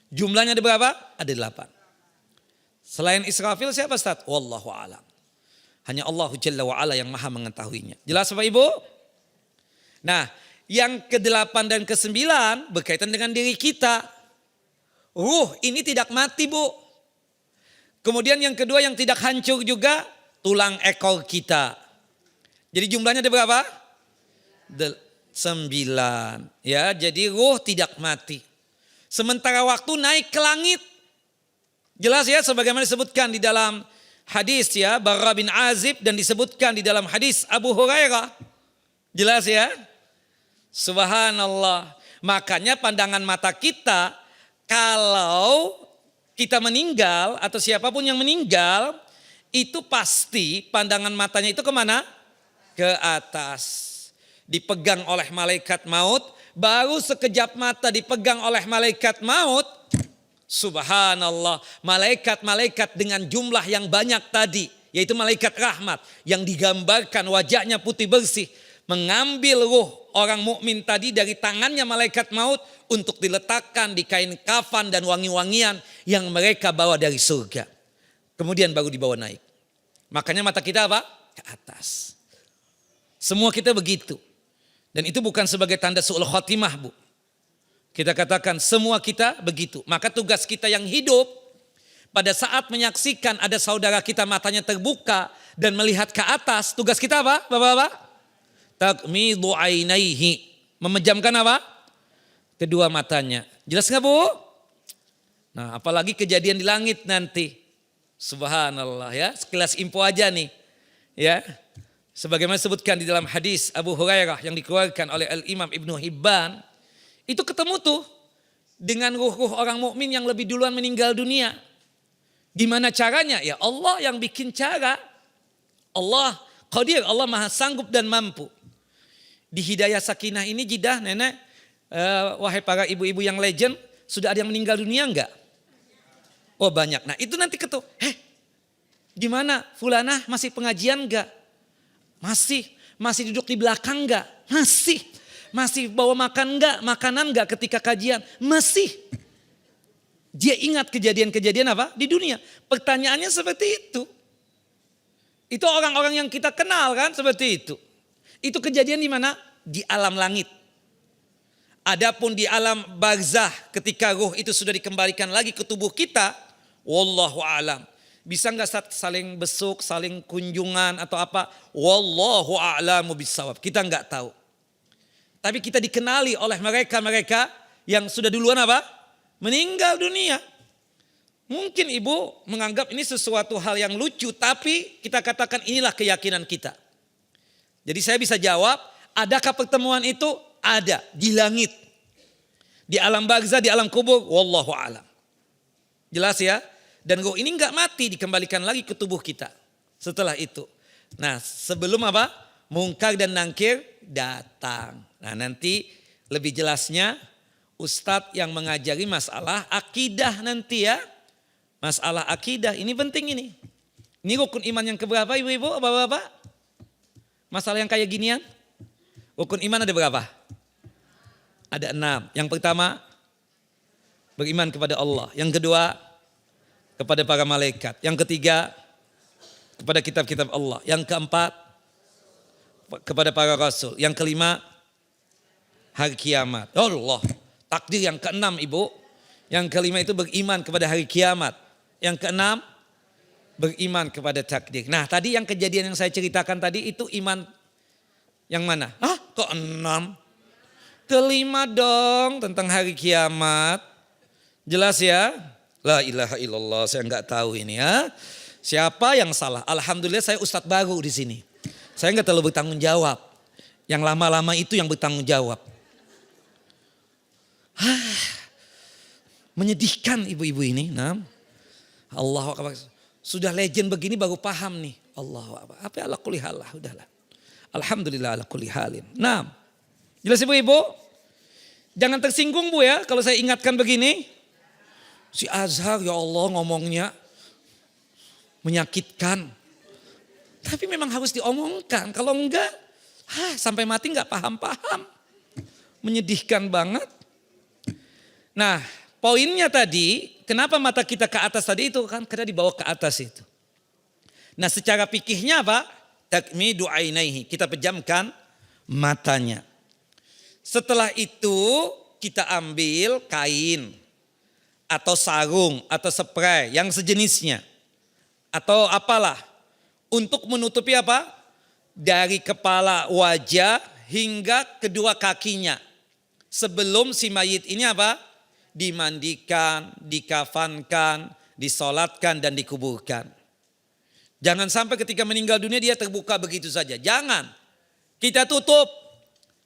Jumlahnya ada berapa? Ada 8. Selain Israfil siapa Ustaz? Wallahu a'lam. Hanya Allah Jalla wa'ala yang maha mengetahuinya. Jelas Bapak Ibu? Nah, yang ke-8 dan ke-9 berkaitan dengan diri kita. Ruh ini tidak mati Bu. Kemudian yang kedua yang tidak hancur juga, tulang ekor kita. Jadi jumlahnya ada berapa? 9. Ya, jadi ruh tidak mati. Sementara waktu naik ke langit. Jelas ya, sebagaimana disebutkan di dalam hadis ya Barra bin Azib dan disebutkan di dalam hadis Abu Hurairah. Jelas ya. Subhanallah. Makanya pandangan mata kita kalau kita meninggal atau siapapun yang meninggal itu pasti pandangan matanya itu kemana? Ke atas. Dipegang oleh malaikat maut. Baru sekejap mata dipegang oleh malaikat maut. Subhanallah. Malaikat-malaikat dengan jumlah yang banyak tadi. Yaitu malaikat rahmat. Yang digambarkan wajahnya putih bersih. Mengambil ruh orang mukmin tadi dari tangannya malaikat maut. Untuk diletakkan di kain kafan dan wangi-wangian. Yang mereka bawa dari surga. Kemudian baru dibawa naik. Makanya mata kita apa? Ke atas. Semua kita begitu. Dan itu bukan sebagai tanda su'ul khotimah Bu. Kita katakan semua kita begitu. Maka tugas kita yang hidup pada saat menyaksikan ada saudara kita matanya terbuka dan melihat ke atas. Tugas kita apa Bapak-bapak? Takmidu ainaihi. Memejamkan apa? Kedua matanya. Jelas gak Bu? Nah apalagi kejadian di langit nanti. Subhanallah ya. Sekelas info aja nih. Ya. Sebagaimana disebutkan di dalam hadis Abu Hurairah yang dikeluarkan oleh Al-Imam Ibnu Hibban. Itu ketemu tuh dengan ruh-ruh orang mukmin yang lebih duluan meninggal dunia. Gimana caranya? Ya Allah yang bikin cara. Allah Qadir, Allah maha sanggup dan mampu. Di Hidayah Sakinah ini jidah nenek. Wahai para ibu-ibu yang legend. Sudah ada yang meninggal dunia enggak? Oh banyak. Nah itu nanti ketemu. Gimana? Fulanah masih pengajian enggak? Masih duduk di belakang enggak? Masih bawa makanan enggak ketika kajian? Masih. Dia ingat kejadian-kejadian apa? Di dunia. Pertanyaannya seperti itu. Itu orang-orang yang kita kenal kan seperti itu. Itu kejadian di mana? Di alam langit. Adapun di alam barzah ketika ruh itu sudah dikembalikan lagi ke tubuh kita, wallahu a'lam. Bisa nggak saling besuk, saling kunjungan atau apa? Wallahu a'lamu bissawab. Kita nggak tahu. Tapi kita dikenali oleh mereka-mereka yang sudah duluan apa? Meninggal dunia. Mungkin ibu menganggap ini sesuatu hal yang lucu, tapi kita katakan inilah keyakinan kita. Jadi saya bisa jawab, adakah pertemuan itu? Ada di langit. Di alam barzah, di alam kubur, wallahu a'lam. Jelas ya? Dan ruh ini enggak mati, dikembalikan lagi ke tubuh kita setelah itu. Nah, sebelum apa? Mungkar dan nangkir datang. Nah, nanti lebih jelasnya Ustadz yang mengajari masalah akidah nanti ya. Masalah akidah ini penting ini. Ini rukun iman yang keberapa ibu-ibu, bapak-bapak? Masalah yang kayak ginian. Rukun iman ada berapa? Ada 6. Yang pertama, beriman kepada Allah. Yang kedua, kepada para malaikat. Yang ketiga, kepada kitab-kitab Allah. Yang keempat, kepada para rasul. Yang kelima, hari kiamat. Allah, takdir yang keenam ibu. Yang kelima itu beriman kepada hari kiamat. Yang keenam, beriman kepada takdir. Nah tadi yang kejadian yang saya ceritakan tadi itu iman yang mana? Kok 6? Kelima dong tentang hari kiamat. Jelas ya? La ilaha illallah, saya enggak tahu ini ya. Siapa yang salah? Alhamdulillah saya ustadz baru di sini. Saya enggak terlalu bertanggung jawab. Yang lama-lama itu yang bertanggung jawab. Menyedihkan ibu-ibu ini. Nah, Allahu Akbar. Sudah legend begini baru paham nih. Allahu Akbar. Apa ala kulli hal lah, udahlah. Alhamdulillah ala kulli halin. Nah, jelas ibu-ibu? Jangan tersinggung bu ya kalau saya ingatkan begini. Si Azhar ya Allah ngomongnya menyakitkan. Tapi memang harus diomongkan. Kalau enggak, sampai mati enggak paham-paham. Menyedihkan banget. Nah, poinnya tadi, kenapa mata kita ke atas tadi itu kan karena dibawa ke atas itu. Nah, secara fikihnya apa? Takmidu ainaihi, kita pejamkan matanya. Setelah itu kita ambil kain atau sarung atau spray yang sejenisnya atau apalah untuk menutupi apa? Dari kepala wajah hingga kedua kakinya. Sebelum si mayit ini apa? Dimandikan, dikafankan, disolatkan dan dikuburkan. Jangan sampai ketika meninggal dunia dia terbuka begitu saja. Jangan. Kita tutup.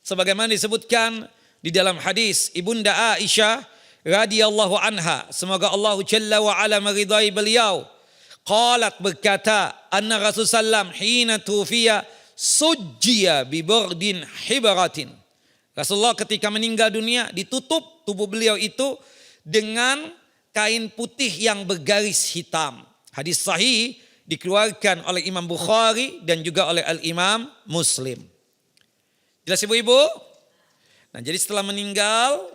Sebagaimana disebutkan di dalam hadis Ibunda Aisyah radhiyallahu anha, semoga Allah Jalla wa ala meridai beliau. Qalat berkata, anna Rasulullah hina tufiya sujjiya bi burdin hibaratin. Rasulullah ketika meninggal dunia ditutup tubuh beliau itu dengan kain putih yang bergaris hitam. Hadis sahih dikeluarkan oleh Imam Bukhari dan juga oleh Al-Imam Muslim. Jelas ibu-ibu? Nah jadi setelah meninggal,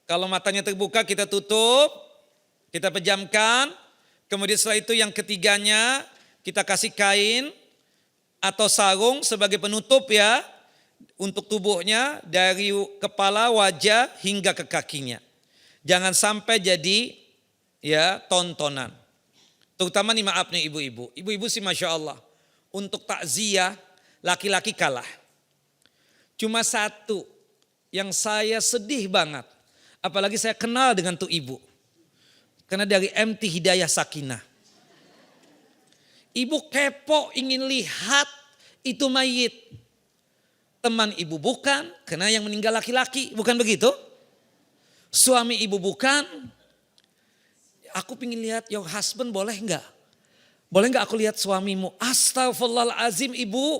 kalau matanya terbuka kita tutup, kita pejamkan. Kemudian setelah itu yang ketiganya kita kasih kain atau sarung sebagai penutup ya. Untuk tubuhnya dari kepala, wajah hingga ke kakinya. Jangan sampai jadi ya tontonan. Terutama nih maaf nih ibu-ibu. Ibu-ibu sih Masya Allah. Untuk takziah laki-laki kalah. Cuma satu yang saya sedih banget. Apalagi saya kenal dengan tuh ibu. Karena dari MT Hidayah Sakinah. Ibu kepo ingin lihat itu mayit. Teman ibu bukan, karena yang meninggal laki-laki. Bukan begitu? Suami ibu bukan. Aku ingin lihat your husband boleh enggak? Boleh enggak aku lihat suamimu? Astagfirullahaladzim ibu.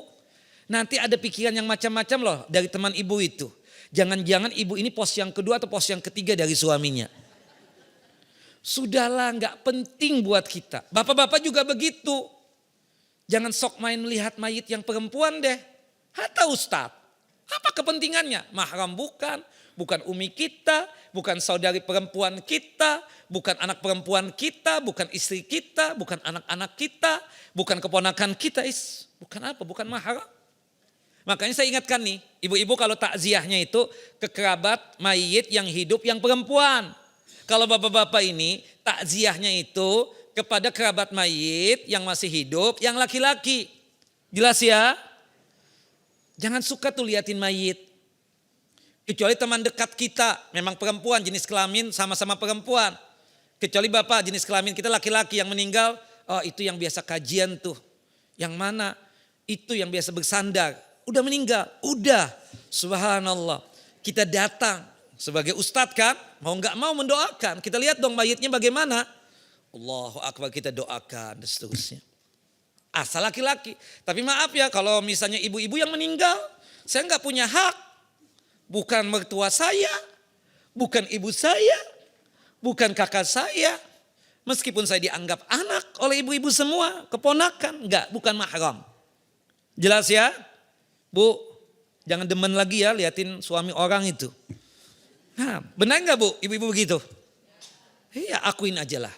Nanti ada pikiran yang macam-macam loh dari teman ibu itu. Jangan-jangan ibu ini pos yang kedua atau pos yang ketiga dari suaminya. Sudahlah enggak penting buat kita. Bapak-bapak juga begitu. Jangan sok main melihat mayit yang perempuan deh. Hatta Ustadz. Apa kepentingannya? Mahram bukan. Bukan umi kita. Bukan saudari perempuan kita. Bukan anak perempuan kita. Bukan istri kita. Bukan anak-anak kita. Bukan keponakan kita. Bukan apa? Bukan mahram. Makanya saya ingatkan nih, ibu-ibu kalau takziahnya itu ke kerabat mayit yang hidup yang perempuan. Kalau bapak-bapak ini takziahnya itu kepada kerabat mayit yang masih hidup yang laki-laki. Jelas ya? Jangan suka tuh liatin mayit. Kecuali teman dekat kita memang perempuan jenis kelamin sama-sama perempuan. Kecuali bapak jenis kelamin kita laki-laki yang meninggal, oh itu yang biasa kajian tuh. Yang mana? Itu yang biasa bersandar. Udah meninggal, udah. Subhanallah. Kita datang sebagai ustadz kan, mau nggak mau mendoakan. Kita lihat dong mayitnya bagaimana. Allahu Akbar, kita doakan dan seterusnya. Asal laki-laki. Tapi maaf ya kalau misalnya ibu-ibu yang meninggal, saya nggak punya hak. Bukan mertua saya, bukan ibu saya, bukan kakak saya. Meskipun saya dianggap anak oleh ibu-ibu semua, keponakan, enggak, bukan mahram. Jelas ya? Bu, jangan demen lagi ya liatin suami orang itu. Nah, benar enggak Bu, ibu-ibu begitu? Iya, akuin aja lah.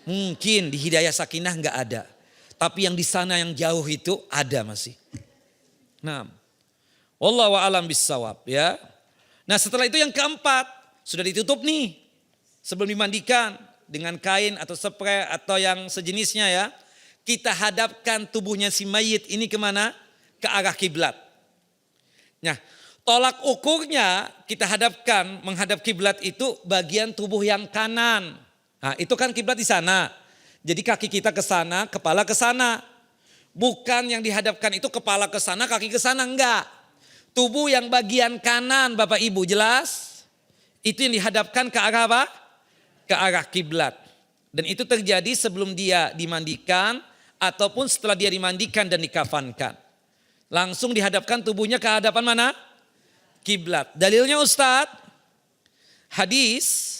Mungkin di Hidayah Sakinah enggak ada. Tapi yang di sana yang jauh itu ada masih. Nah, wallahu a'lam bissawab ya. Nah setelah itu yang keempat, sudah ditutup nih. Sebelum dimandikan dengan kain atau spray atau yang sejenisnya ya. Kita hadapkan tubuhnya si mayit ini kemana? Ke arah kiblat. Nah tolak ukurnya kita hadapkan menghadap kiblat itu bagian tubuh yang kanan. Nah itu kan kiblat di sana. Jadi kaki kita ke sana, kepala ke sana. Bukan yang dihadapkan itu kepala ke sana, kaki ke sana, enggak. Tubuh yang bagian kanan Bapak Ibu jelas. Itu yang dihadapkan ke arah apa? Ke arah kiblat. Dan itu terjadi sebelum dia dimandikan ataupun setelah dia dimandikan dan dikafankan. Langsung dihadapkan tubuhnya ke hadapan mana? Kiblat. Dalilnya Ustadz, hadis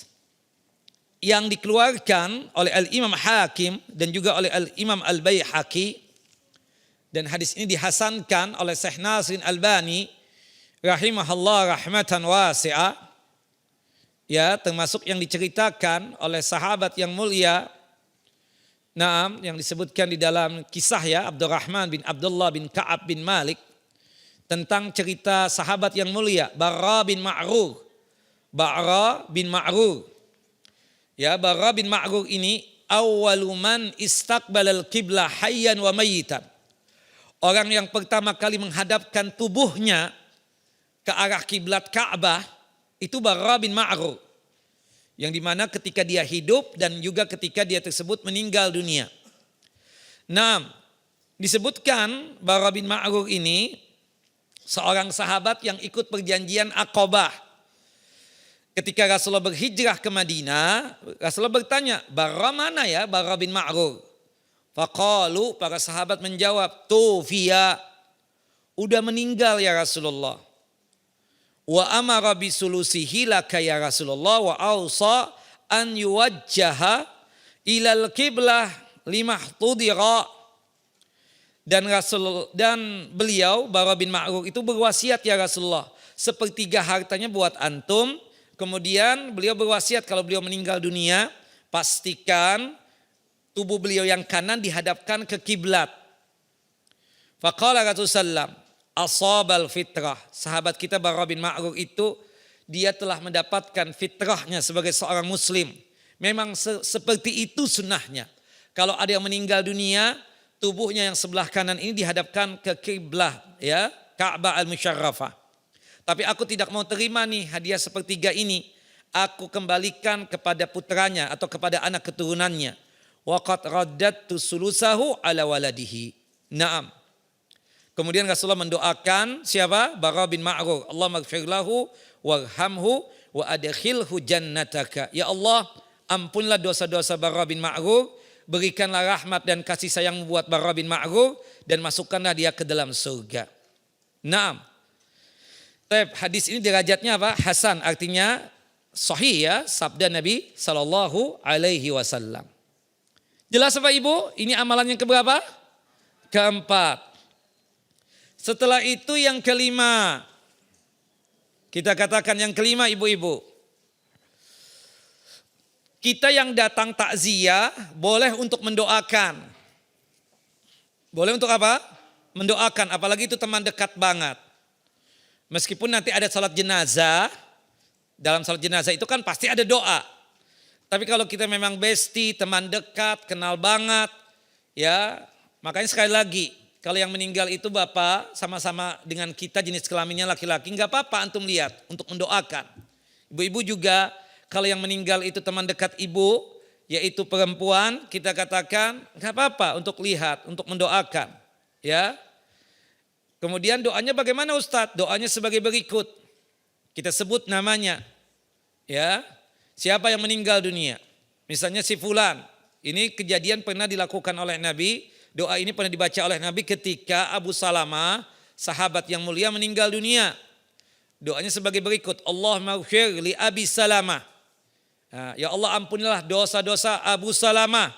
yang dikeluarkan oleh Al-Imam Hakim dan juga oleh Al-Imam Al-Baihaqi. Dan hadis ini dihasankan oleh Syekh Nasiruddin Albani rahimahullah rahmatan wasi'ah. Ya, termasuk yang diceritakan oleh sahabat yang mulia. Naam, yang disebutkan di dalam kisah ya Abdurrahman bin Abdullah bin Ka'ab bin Malik tentang cerita sahabat yang mulia Barra bin Ma'rur. Barra bin Ma'rur. Ya, Barra bin Ma'rur ini awwalu man istaqbalal qiblah hayyan wa mayyitan. Orang yang pertama kali menghadapkan tubuhnya ke arah kiblat Ka'bah itu Barra bin Ma'rur. Yang dimana ketika dia hidup dan juga ketika dia tersebut meninggal dunia. Nah, disebutkan Barra bin Ma'rur ini seorang sahabat yang ikut perjanjian Aqabah. Ketika Rasulullah berhijrah ke Madinah, Rasulullah bertanya, Barra mana ya Barra bin Ma'rur? Faqalu, para sahabat menjawab, tufiya, udah meninggal ya Rasulullah. Wa amara bisulusihi laka ya Rasulullah wa awsa an yuwajjaha ilal qiblah limahtudira. Dan beliau Barra bin Ma'rur itu berwasiat ya Rasulullah, sepertiga hartanya buat antum. Kemudian beliau berwasiat kalau beliau meninggal dunia, pastikan tubuh beliau yang kanan dihadapkan ke kiblat. Faqala Rasulullah asabal fitrah. Sahabat kita Barra bin Ma'rur itu dia telah mendapatkan fitrahnya sebagai seorang muslim. Memang seperti itu sunnahnya. Kalau ada yang meninggal dunia, tubuhnya yang sebelah kanan ini dihadapkan ke kiblah ya, Ka'bah al-Musyarrafah. Tapi aku tidak mau terima nih hadiah sepertiga ini. Aku kembalikan kepada putranya atau kepada anak keturunannya. Wa qad raddatu sulusahu ala waladihi. Naam. Kemudian Rasulullah mendoakan siapa? Barra bin Ma'rur. Allahumma ighfir lahu warhamhu wa adkhilhu jannataka. Ya Allah, ampunlah dosa-dosa Barra bin Ma'rur, berikanlah rahmat dan kasih sayang buat Barra bin Ma'rur dan masukkanlah dia ke dalam surga. Naam. Hadis ini derajatnya apa? Hasan, artinya sahih ya, sabda Nabi sallallahu alaihi wasallam. Jelas Bapak Ibu? Ini amalan yang keberapa? Keempat. Setelah itu yang kelima. Kita katakan yang kelima ibu-ibu. Kita yang datang takziah boleh untuk mendoakan. Boleh untuk apa? mendoakan, apalagi itu teman dekat banget. Meskipun nanti ada salat jenazah, dalam salat jenazah itu kan pasti ada doa. Tapi kalau kita memang bestie, teman dekat, kenal banget, ya makanya sekali lagi, kalau yang meninggal itu bapak sama-sama dengan kita jenis kelaminnya laki-laki, nggak apa-apa antum lihat untuk mendoakan. Ibu-ibu juga kalau yang meninggal itu teman dekat ibu, yaitu perempuan, kita katakan nggak apa-apa untuk lihat, untuk mendoakan, ya. Kemudian doanya bagaimana Ustadz? Doanya sebagai berikut. Kita sebut namanya, ya. Siapa yang meninggal dunia? Misalnya si fulan. Ini kejadian pernah dilakukan oleh Nabi. Doa ini pernah dibaca oleh Nabi ketika Abu Salamah, sahabat yang mulia, meninggal dunia. Doanya sebagai berikut. Allahumma ighfir li Abi Salamah. Nah, ya Allah ampunilah dosa-dosa Abu Salamah.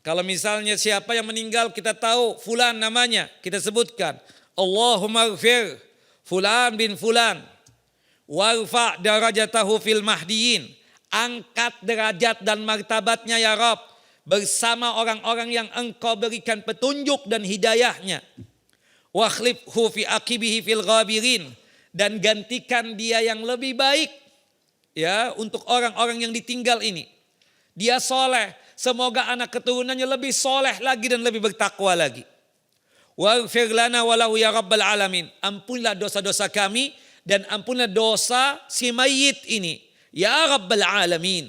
Kalau misalnya siapa yang meninggal kita tahu fulan namanya, kita sebutkan. Allahumma ighfir fulan bin fulan. Warfa darajatahu fil mahdiyin. Angkat derajat dan martabatnya ya Rabb bersama orang-orang yang engkau berikan petunjuk dan hidayahnya. Wakhlifhu fi aqibihi fil ghabirin. Dan gantikan dia yang lebih baik, ya, untuk orang-orang yang ditinggal ini. Dia soleh, semoga anak keturunannya lebih soleh lagi dan lebih bertakwa lagi. Waghfir lana walahu ya rabbal alamin. Ampunilah dosa-dosa kami dan ampunilah dosa si mayit ini, ya rabbal alamin.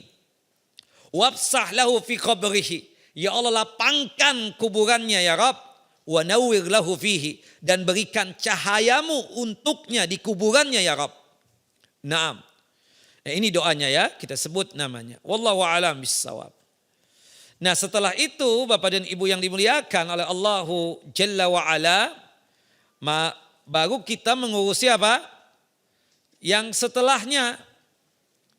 Wabsah lahu fi qabrihi. Ya Allah lapangkan kuburannya ya Rabb. Wa nawwir lahu fihi, dan berikan cahayamu untuknya di kuburannya ya Rabb. Naam. Nah, ini doanya ya, kita sebut namanya. Wallahu a'lam bissawab. Nah, setelah itu Bapak dan Ibu yang dimuliakan oleh Allahu Jalla wa Ala, baru kita mengurusi apa? Yang setelahnya,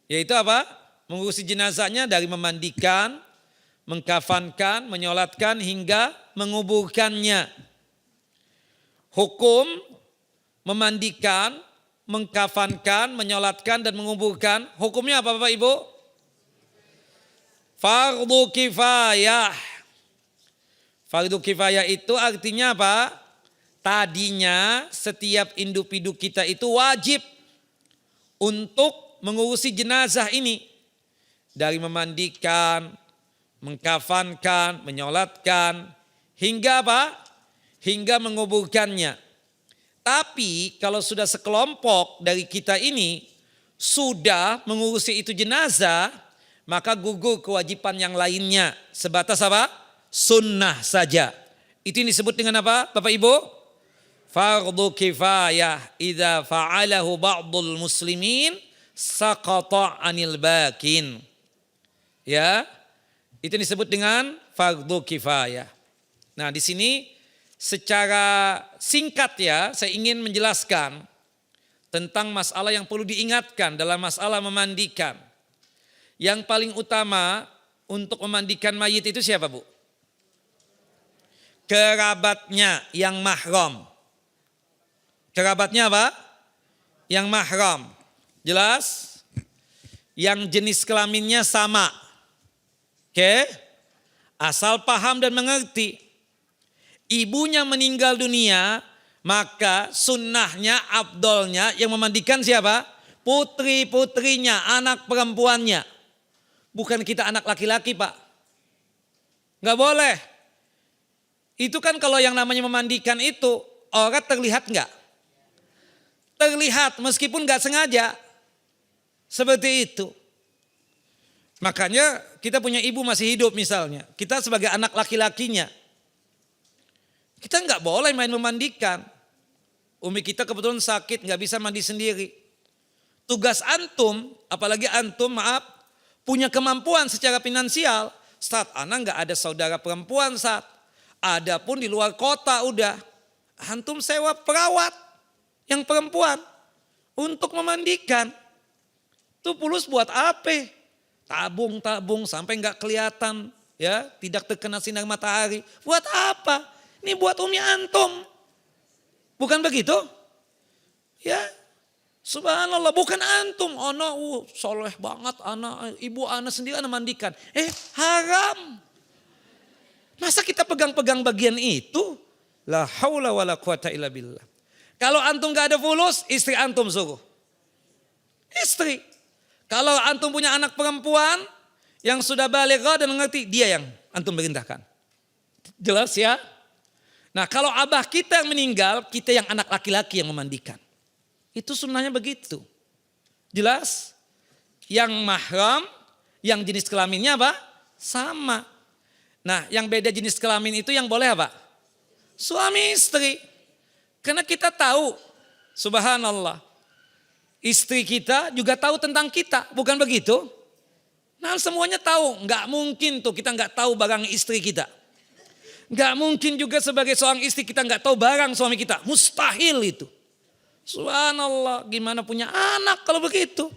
yaitu apa? Mengurusi jenazahnya dari memandikan, mengkafankan, menyolatkan hingga menguburkannya. Hukum memandikan, mengkafankan, menyolatkan dan menguburkan, hukumnya apa Bapak Ibu? Fardu kifayah. Fardu kifayah itu artinya apa? Tadinya setiap individu kita itu wajib untuk mengurusi jenazah ini. Dari memandikan, mengkafankan, menyolatkan, hingga apa? Hingga menguburkannya. Tapi kalau sudah sekelompok dari kita ini sudah mengurusi itu jenazah, maka gugur kewajiban yang lainnya. Sebatas apa? Sunnah saja. Itu yang disebut dengan apa Bapak Ibu? Fardu kifayah. Idza fa'alahu ba'dul muslimin saqata 'anil bakin. Ya, itu disebut dengan fardu kifayah. Nah, di sini secara singkat ya, saya ingin menjelaskan tentang masalah yang perlu diingatkan dalam masalah memandikan. Yang paling utama untuk memandikan mayit itu siapa Bu? Kerabatnya yang mahram. Kerabatnya apa? Yang mahram. Jelas? Yang jenis kelaminnya sama. Oke, asal paham dan mengerti. Ibunya meninggal dunia, maka sunnahnya, afdolnya yang memandikan siapa? Putri-putrinya, anak perempuannya. Bukan kita anak laki-laki Pak. Gak boleh. Itu kan kalau yang namanya memandikan itu, orang terlihat gak? Terlihat meskipun gak sengaja. Seperti itu. Makanya kita punya ibu masih hidup misalnya. Kita sebagai anak laki-lakinya. Kita nggak boleh main memandikan. Umi kita kebetulan sakit nggak bisa mandi sendiri. Tugas antum, apalagi antum punya kemampuan secara finansial. Saat anak nggak ada saudara perempuan saat. Ada pun di luar kota udah. Antum sewa perawat yang perempuan. Untuk memandikan. Itu pulus buat apa? Tabung sampai nggak kelihatan, ya, tidak terkena sinar matahari. Buat apa? Ini buat umi antum. Bukan begitu? Ya, subhanallah, bukan antum. Anak, soleh banget anak, ibu anak sendiri anak mandikan. Haram. Masa kita pegang-pegang bagian itu? La haula wala quwata illa billah. Kalau antum gak ada fulus, istri antum suruh. Istri. Kalau antum punya anak perempuan yang sudah baligha dan mengerti, dia yang antum perintahkan. Jelas ya? Nah kalau abah kita yang meninggal, kita yang anak laki-laki yang memandikan. Itu sunnahnya begitu. Jelas? Yang mahram, yang jenis kelaminnya apa? Sama. Nah yang beda jenis kelamin itu yang boleh apa? Suami istri. Karena kita tahu, subhanallah. Istri kita juga tahu tentang kita, bukan begitu? Nah semuanya tahu, nggak mungkin tuh kita nggak tahu barang istri kita. Nggak mungkin juga sebagai seorang istri kita nggak tahu barang suami kita, mustahil itu. Subhanallah, gimana punya anak kalau begitu?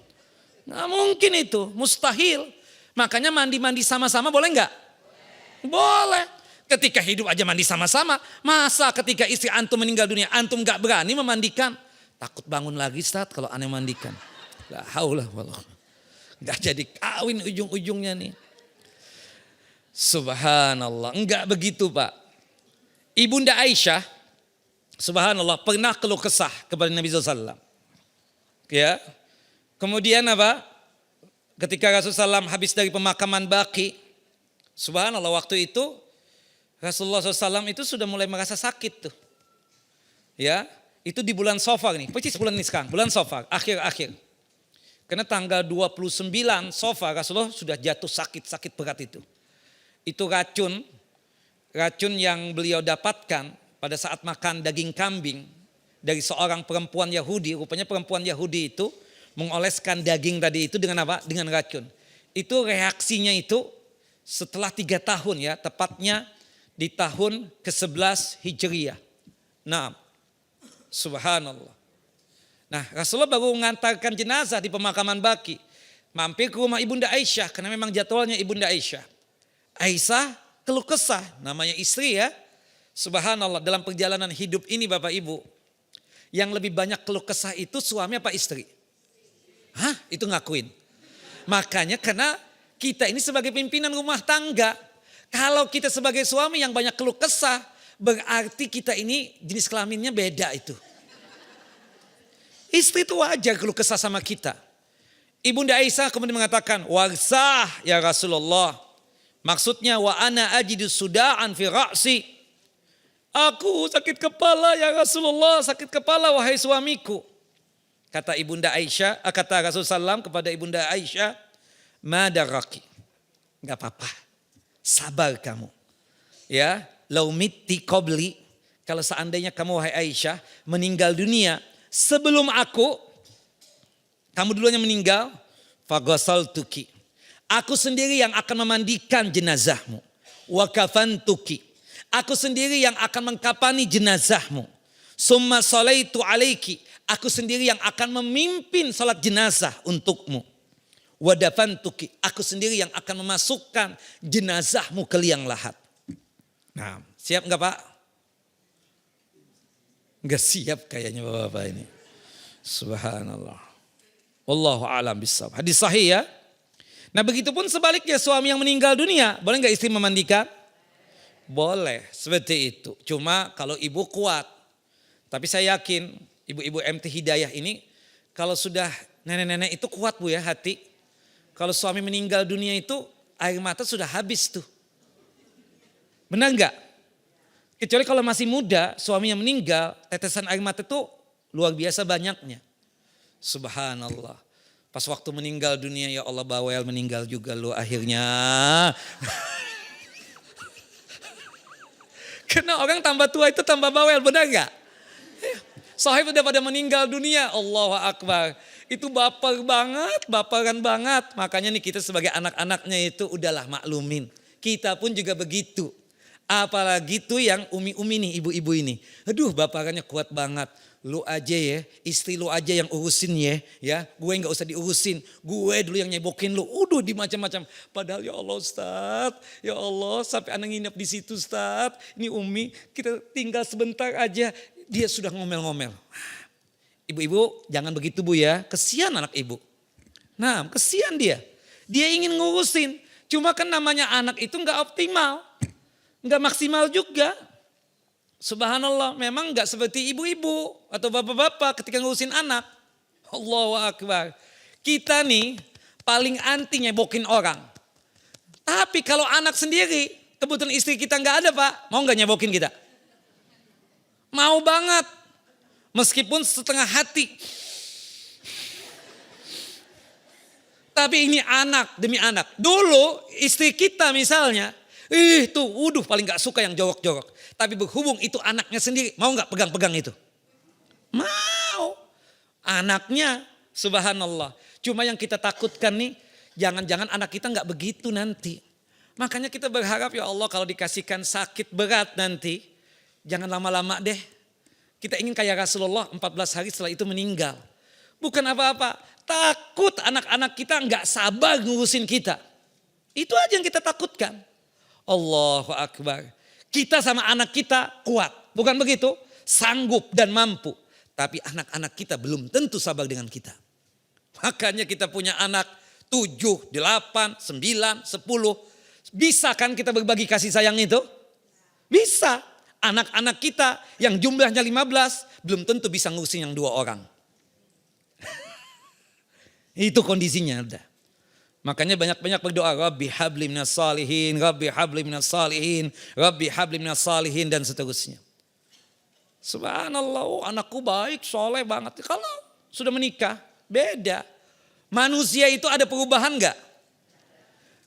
Nggak mungkin itu, mustahil. Makanya mandi-mandi sama-sama boleh nggak? Boleh. Ketika hidup aja mandi sama-sama, masa ketika istri antum meninggal dunia, antum nggak berani memandikan? Takut bangun lagi Ustaz kalau aneh mandikan. La haula wallah. Nggak jadi kawin ujung-ujungnya nih. Subhanallah, enggak begitu Pak. Ibunda Aisyah, subhanallah, pernah keluh kesah kepada Nabi SAW. Ya, kemudian apa? Ketika Rasulullah SAW habis dari pemakaman Baqi, subhanallah waktu itu Rasulullah SAW itu sudah mulai merasa sakit tuh. Ya, itu di bulan Safar nih, persis bulan ini sekarang, bulan Safar, akhir-akhir. Karena tanggal 29 Safar Rasulullah sudah jatuh sakit berat itu. Itu racun yang beliau dapatkan pada saat makan daging kambing dari seorang perempuan Yahudi. Rupanya perempuan Yahudi itu mengoleskan daging tadi itu dengan apa? Dengan racun. Itu reaksinya itu setelah 3 tahun ya, tepatnya di tahun ke-11 Hijriyah. Nah, subhanallah. Nah, Rasulullah baru mengantarkan jenazah di pemakaman Baqi. Mampir ke rumah Ibunda Aisyah, karena memang jadwalnya Ibunda Aisyah. Aisyah keluh kesah, namanya istri ya. Subhanallah, dalam perjalanan hidup ini Bapak Ibu, yang lebih banyak keluh kesah itu suami apa istri? Hah? Itu ngakuin. Makanya karena kita ini sebagai pimpinan rumah tangga, kalau kita sebagai suami yang banyak keluh kesah, berarti kita ini jenis kelaminnya beda itu. Istri itu wajar keluh kesah sama kita. Ibunda Aisyah kemudian mengatakan, warsah ya Rasulullah. Maksudnya wa ana ajidu suda'an fi ra'si. Aku sakit kepala ya Rasulullah, sakit kepala wahai suamiku. Kata Ibunda Aisyah, kata Rasulullah SAW kepada Ibunda Aisyah, madaraki. Enggak apa-apa. Sabar kamu. Ya, lau mitti qabli, kalau seandainya kamu wahai Aisyah meninggal dunia sebelum aku, kamu duluan yang meninggal, faghasaltuki. Aku sendiri yang akan memandikan jenazahmu. Wa kafantuki. Aku sendiri yang akan mengkapani jenazahmu. Summa salaitu alaiki. Aku sendiri yang akan memimpin salat jenazah untukmu. Wa dafantuki. Aku sendiri yang akan memasukkan jenazahmu ke liang lahat. Nah, siap enggak Pak? Enggak siap kayaknya Bapak-bapak ini. Subhanallah. Wallahu a'lam bishawab. Hadis sahih ya. Nah begitupun sebaliknya suami yang meninggal dunia, boleh enggak istri memandikan? Boleh, seperti itu. Cuma kalau ibu kuat. Tapi saya yakin ibu-ibu MT Hidayah ini kalau sudah nenek-nenek itu kuat Bu ya hati. Kalau suami meninggal dunia itu air mata sudah habis tuh. Benar enggak? Kecuali kalau masih muda suaminya meninggal, tetesan air mata itu luar biasa banyaknya. Subhanallah. Pas waktu meninggal dunia ya Allah bawel meninggal juga lu akhirnya. Karena orang tambah tua itu tambah bawel, benar enggak? Sahib udah pada meninggal dunia, Allahu Akbar. Itu baperan banget. Makanya nih kita sebagai anak-anaknya itu udahlah maklumin. Kita pun juga begitu. Apalagi tuh yang umi-umi nih, ibu-ibu ini. Aduh baperannya kuat banget. Lu aja ya, istri lu aja yang urusin ya. Gue gak usah diurusin. Gue dulu yang nyebokin lu. Udah di macam-macam. Padahal ya Allah Ustaz, ya Allah sampai anak nginep di situ Ustaz. Ini umi kita tinggal sebentar aja. Dia sudah ngomel-ngomel. Ibu-ibu jangan begitu Bu ya. Kesian anak ibu. Nah kesian dia. Dia ingin ngurusin. Cuma kan namanya anak itu gak optimal. Gak maksimal juga. Subhanallah, memang nggak seperti ibu-ibu atau bapak-bapak ketika ngurusin anak. Allahu Akbar. Kita nih paling anti nyebokin orang. Tapi kalau anak sendiri, kebetulan istri kita nggak ada Pak, mau nggak nyebokin kita? Mau banget. Meskipun setengah hati. Tapi ini anak demi anak. Dulu istri kita misalnya, tuh paling gak suka yang jorok-jorok. Tapi berhubung itu anaknya sendiri, mau gak pegang-pegang itu? Mau. Anaknya, subhanallah. Cuma yang kita takutkan nih, jangan-jangan anak kita gak begitu nanti. Makanya kita berharap ya Allah kalau dikasihkan sakit berat nanti, jangan lama-lama deh. Kita ingin kayak Rasulullah 14 hari setelah itu meninggal. Bukan apa-apa. Takut anak-anak kita nggak sabar ngurusin kita. Itu aja yang kita takutkan. Allahu Akbar. Kita sama anak kita kuat. Bukan begitu? Sanggup dan mampu. Tapi anak-anak kita belum tentu sabar dengan kita. Makanya kita punya anak 7, 8, 9, 10. Bisa kan kita berbagi kasih sayang itu? Bisa. Anak-anak kita yang jumlahnya 15 belum tentu bisa ngurusin yang 2 orang. Itu kondisinya udah. Makanya banyak-banyak berdoa, Rabbi habli minas salihin, Rabbi habli minas salihin, Rabbi habli minas salihin dan seterusnya. Subhanallah, anakku baik, soleh banget. Kalau sudah menikah, beda. Manusia itu ada perubahan enggak?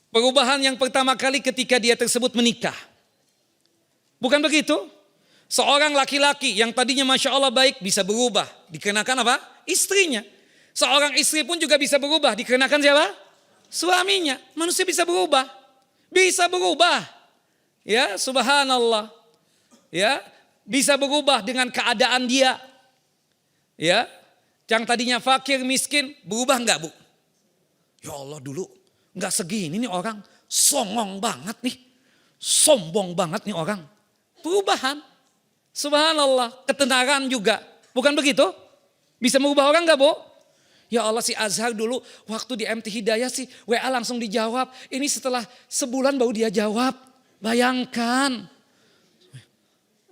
Perubahan yang pertama kali ketika dia tersebut menikah. Bukan begitu? Seorang laki-laki yang tadinya Masya Allah baik bisa berubah. Dikarenakan apa? Istrinya. Seorang istri pun juga bisa berubah. Dikarenakan siapa? Suaminya. Manusia bisa berubah. Bisa berubah. Ya, subhanallah. Ya, bisa berubah dengan keadaan dia. Ya, yang tadinya fakir, miskin, berubah enggak Bu? Ya Allah dulu enggak segini nih orang. Songong banget nih. Sombong banget nih orang. Perubahan. Subhanallah. Ketenaran juga. Bukan begitu? Bisa merubah orang enggak Bu? Ya Allah si Azhar dulu waktu di MT Hidayah sih WA langsung dijawab. Ini setelah sebulan baru dia jawab. Bayangkan.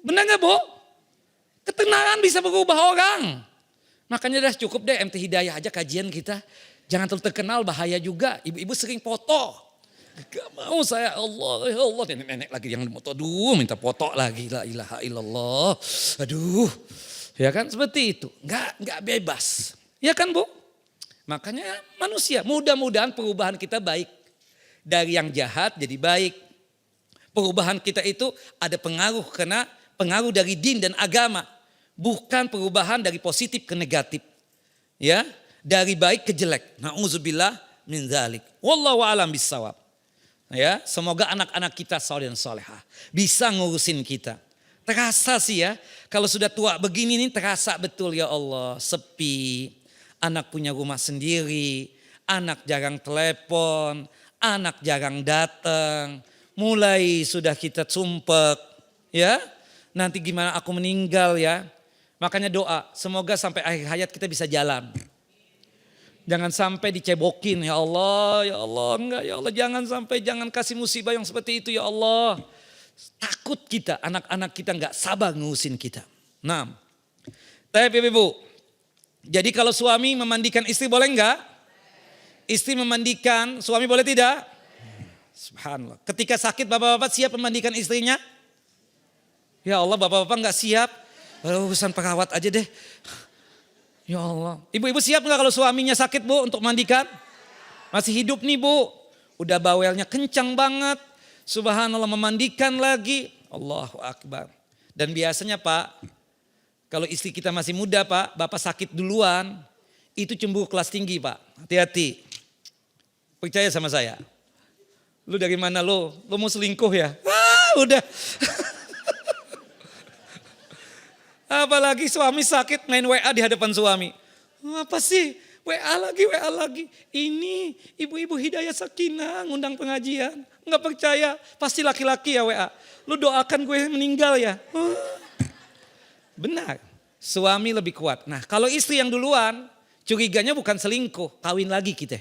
Benar gak Bu? Ketenaran bisa berubah orang. Makanya udah cukup deh MT Hidayah aja kajian kita. Jangan terlalu terkenal bahaya juga. Ibu-ibu sering foto. Gak mau saya Allah. Ya Allah nenek-nenek lagi yang foto. Aduh minta foto lagi. La ilaha illallah. Aduh. Ya kan seperti itu. Gak bebas. Ya kan Bu? Makanya manusia mudah-mudahan perubahan kita baik. Dari yang jahat jadi baik. Perubahan kita itu ada pengaruh karena pengaruh dari din dan agama. Bukan perubahan dari positif ke negatif. Ya, dari baik ke jelek. Na'udzubillah min dzalik. Wallahu a'lam bissawab. Ya, semoga anak-anak kita saleh dan salehah bisa ngurusin kita. Terasa sih ya, kalau sudah tua begini nih terasa betul ya Allah, sepi. Anak punya rumah sendiri, anak jarang telepon, anak jarang datang. Mulai sudah kita sumpek, ya. Nanti gimana aku meninggal ya. Makanya doa, semoga sampai akhir hayat kita bisa jalan. Jangan sampai dicebokin ya Allah enggak ya Allah jangan kasih musibah yang seperti itu ya Allah. Takut kita, anak-anak kita enggak sabar ngurusin kita. Nah, tapi Ibu, jadi kalau suami memandikan istri boleh enggak? Istri memandikan suami boleh tidak? Subhanallah. Ketika sakit bapak-bapak siap memandikan istrinya? Ya Allah bapak-bapak enggak siap. Urusan perawat aja deh. Ya Allah. Ibu-ibu siap enggak kalau suaminya sakit Bu untuk mandikan? Masih hidup nih Bu. Udah bawelnya kencang banget. Subhanallah memandikan lagi. Allahu Akbar. Dan biasanya Pak. Kalau istri kita masih muda Pak, bapak sakit duluan, itu cemburu kelas tinggi Pak. Hati-hati. Percaya sama saya. Lu dari mana lu? Lu mau selingkuh ya? Udah. Apalagi suami sakit main WA di hadapan suami. Apa sih? WA lagi. Ini ibu-ibu Hidayah Sakinah ngundang pengajian. Enggak percaya, pasti laki-laki ya WA. Lu doakan gue meninggal ya. Benar, suami lebih kuat. Nah kalau istri yang duluan, curiganya bukan selingkuh, kawin lagi kita.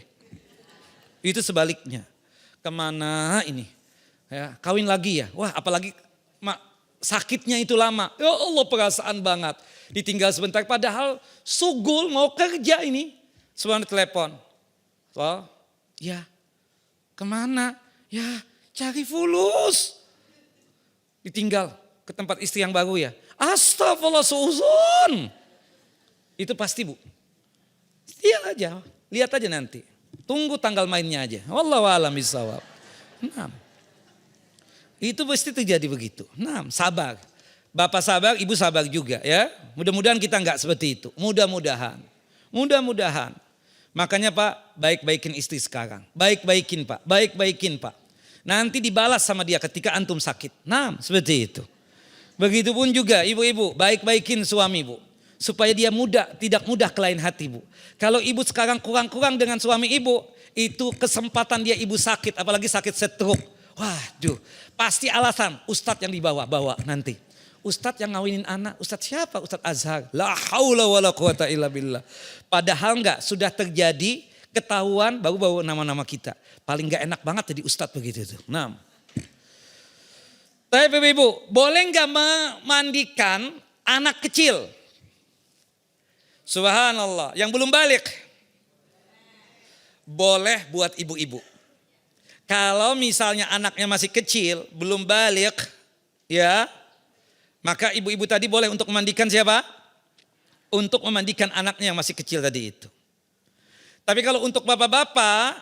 Itu sebaliknya. Kemana ini? Ya, kawin lagi ya, wah apalagi sakitnya itu lama. Ya Allah, perasaan banget. Ditinggal sebentar padahal sugul mau kerja ini. Sebenarnya telepon. Oh, ya kemana? Ya cari fulus. Ditinggal ke tempat istri yang baru ya. Astagfirullah suuzon. Itu pasti Bu. Lihat aja nanti. Tunggu tanggal mainnya aja. Wallahu a'lam bishawab. Nah, itu pasti terjadi begitu. Nah, sabar. Bapak sabar, ibu sabar juga ya. Mudah-mudahan kita enggak seperti itu. Mudah-mudahan. Makanya Pak, baik-baikin istri sekarang. Baik-baikin Pak, baik-baikin Pak. Nanti dibalas sama dia ketika antum sakit. Nah, seperti itu. Begitupun juga ibu-ibu, baik-baikin suami Bu. Supaya dia tidak mudah ke lain hati Bu. Kalau ibu sekarang kurang-kurang dengan suami ibu, itu kesempatan dia ibu sakit, apalagi sakit stroke. Waduh, pasti alasan ustadz yang dibawa nanti. Ustadz yang ngawinin anak, ustadz siapa? Ustadz Azhar. La haula wala quwata illa billah. Padahal enggak, sudah terjadi ketahuan baru nama-nama kita. Paling enggak enak banget jadi ustadz begitu tuh. Nah. Tapi ibu, boleh enggak memandikan anak kecil? Subhanallah, yang belum balik. Boleh buat ibu-ibu. Kalau misalnya anaknya masih kecil, belum balik, ya, maka ibu-ibu tadi boleh untuk memandikan siapa? Untuk memandikan anaknya yang masih kecil tadi itu. Tapi kalau untuk bapak-bapak,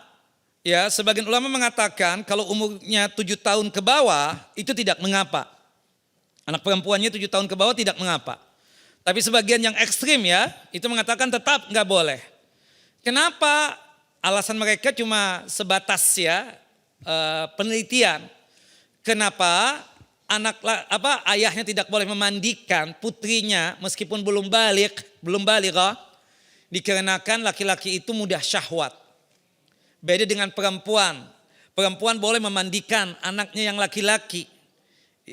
ya, sebagian ulama mengatakan kalau umurnya 7 tahun ke bawah, itu tidak mengapa. Anak perempuannya 7 tahun ke bawah tidak mengapa. Tapi sebagian yang ekstrim ya, itu mengatakan tetap nggak boleh. Kenapa? Alasan mereka cuma sebatas ya penelitian. Kenapa ayahnya tidak boleh memandikan putrinya meskipun belum balik, dikarenakan laki-laki itu mudah syahwat. Beda dengan perempuan. Perempuan boleh memandikan anaknya yang laki-laki.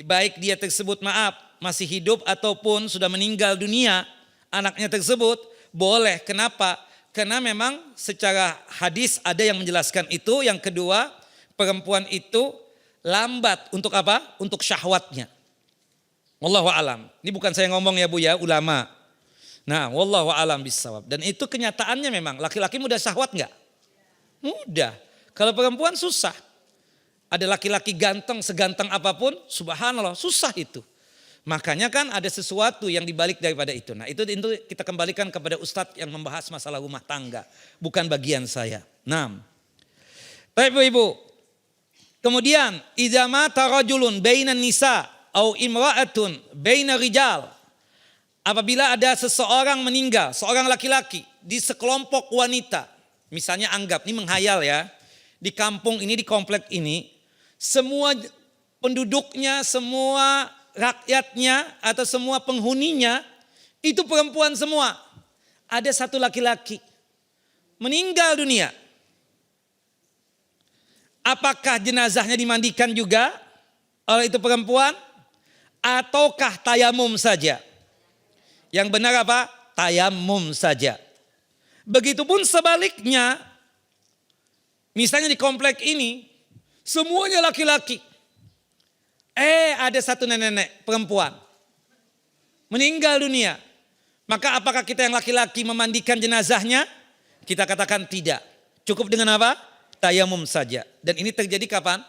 Baik dia tersebut masih hidup ataupun sudah meninggal dunia, anaknya tersebut boleh. Kenapa? Karena memang secara hadis ada yang menjelaskan itu. Yang kedua, perempuan itu lambat untuk apa? Untuk syahwatnya. Wallahu a'lam. Ini bukan saya ngomong ya Bu ya, ulama. Nah, wallahu a'lam bishawab. Dan itu kenyataannya memang laki-laki mudah syahwat enggak? Mudah. Kalau perempuan susah. Ada laki-laki ganteng, seganteng apapun, subhanallah, susah itu. Makanya kan ada sesuatu yang dibalik daripada itu. Nah itu kita kembalikan kepada ustadz yang membahas masalah rumah tangga. Bukan bagian saya. Nah, baik ibu. Kemudian, idza mata rajulun bainan nisa au imra'atun baina rijal. Apabila ada seseorang meninggal, seorang laki-laki di sekelompok wanita. Misalnya anggap, ini menghayal ya. Di kampung ini, di komplek ini. Semua penduduknya, semua rakyatnya atau semua penghuninya itu perempuan semua. Ada satu laki-laki meninggal dunia. Apakah jenazahnya dimandikan juga oleh itu perempuan? Ataukah tayamum saja? Yang benar apa? Tayamum saja. Begitupun sebaliknya. Misalnya di komplek ini semuanya laki-laki. Ada satu nenek perempuan meninggal dunia. Maka apakah kita yang laki-laki memandikan jenazahnya? Kita katakan tidak. Cukup dengan apa? Tayamum saja. Dan ini terjadi kapan?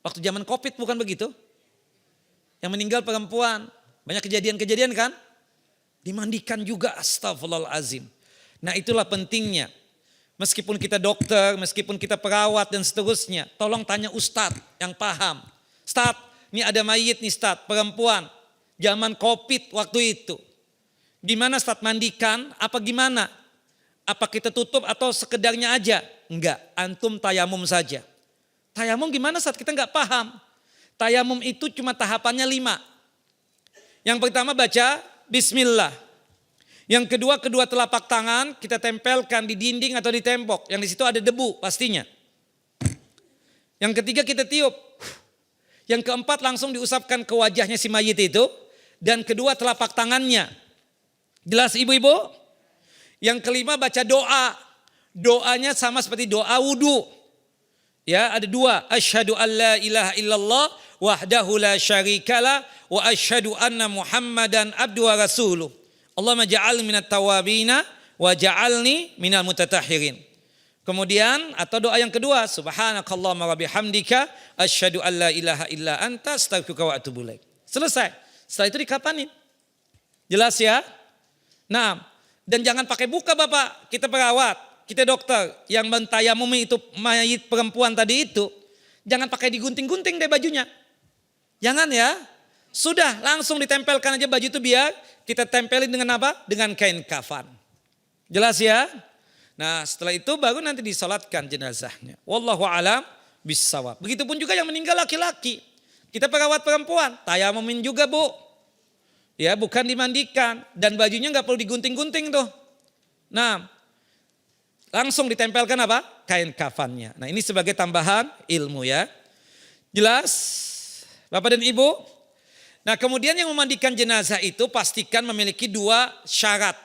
Waktu zaman Covid bukan begitu? Yang meninggal perempuan. Banyak kejadian-kejadian kan? Dimandikan juga, astagfirullahalazim. Nah itulah pentingnya. Meskipun kita dokter, meskipun kita perawat dan seterusnya. Tolong tanya ustadz yang paham. Ustadz, ini ada mayit nih ustadz, perempuan. Zaman Covid waktu itu. Gimana ustadz mandikan? Apa gimana? Apa kita tutup atau sekedarnya aja? Enggak, antum tayamum saja. Tayamum gimana saat kita enggak paham? Tayamum itu cuma tahapannya 5. Yang pertama baca bismillah. Yang kedua telapak tangan kita tempelkan di dinding atau di tembok. Yang di situ ada debu pastinya. Yang ketiga kita tiup. Yang keempat langsung diusapkan ke wajahnya si mayit itu. Dan kedua telapak tangannya. Jelas ibu-ibu? Yang kelima baca doa. Doanya sama seperti doa wudu. Ya, ada dua. Asyhadu an la ilaha illallah wahdahu la syarikalah wa asyhadu anna Muhammadan abduhu wa rasuluh. Allahumma ja'alni minat tawabina wa ja'alni minal mutatahhirin. Kemudian atau doa yang kedua, subhanakallahumma wa bihamdika asyhadu an la ilaha illa anta astaghfiruka wa atubu ilaik. Selesai. Setelah itu dikafanin. Jelas ya? Nah, dan jangan pakai buka Bapak, kita perawat, kita dokter yang mentayamumi itu mayit perempuan tadi itu, jangan pakai digunting-gunting deh bajunya. Jangan ya. Sudah langsung ditempelkan aja baju itu biar kita tempelin dengan apa? Dengan kain kafan. Jelas ya? Nah, setelah itu baru nanti disolatkan jenazahnya. Wallahu a'lam bissawab. Begitupun juga yang meninggal laki-laki. Kita perawat perempuan, tayamumin juga Bu. Ya, bukan dimandikan dan bajunya nggak perlu digunting-gunting tuh. Nah, langsung ditempelkan apa? Kain kafannya. Nah, ini sebagai tambahan ilmu ya. Jelas? Bapak dan Ibu? Nah, kemudian yang memandikan jenazah itu pastikan memiliki dua syarat.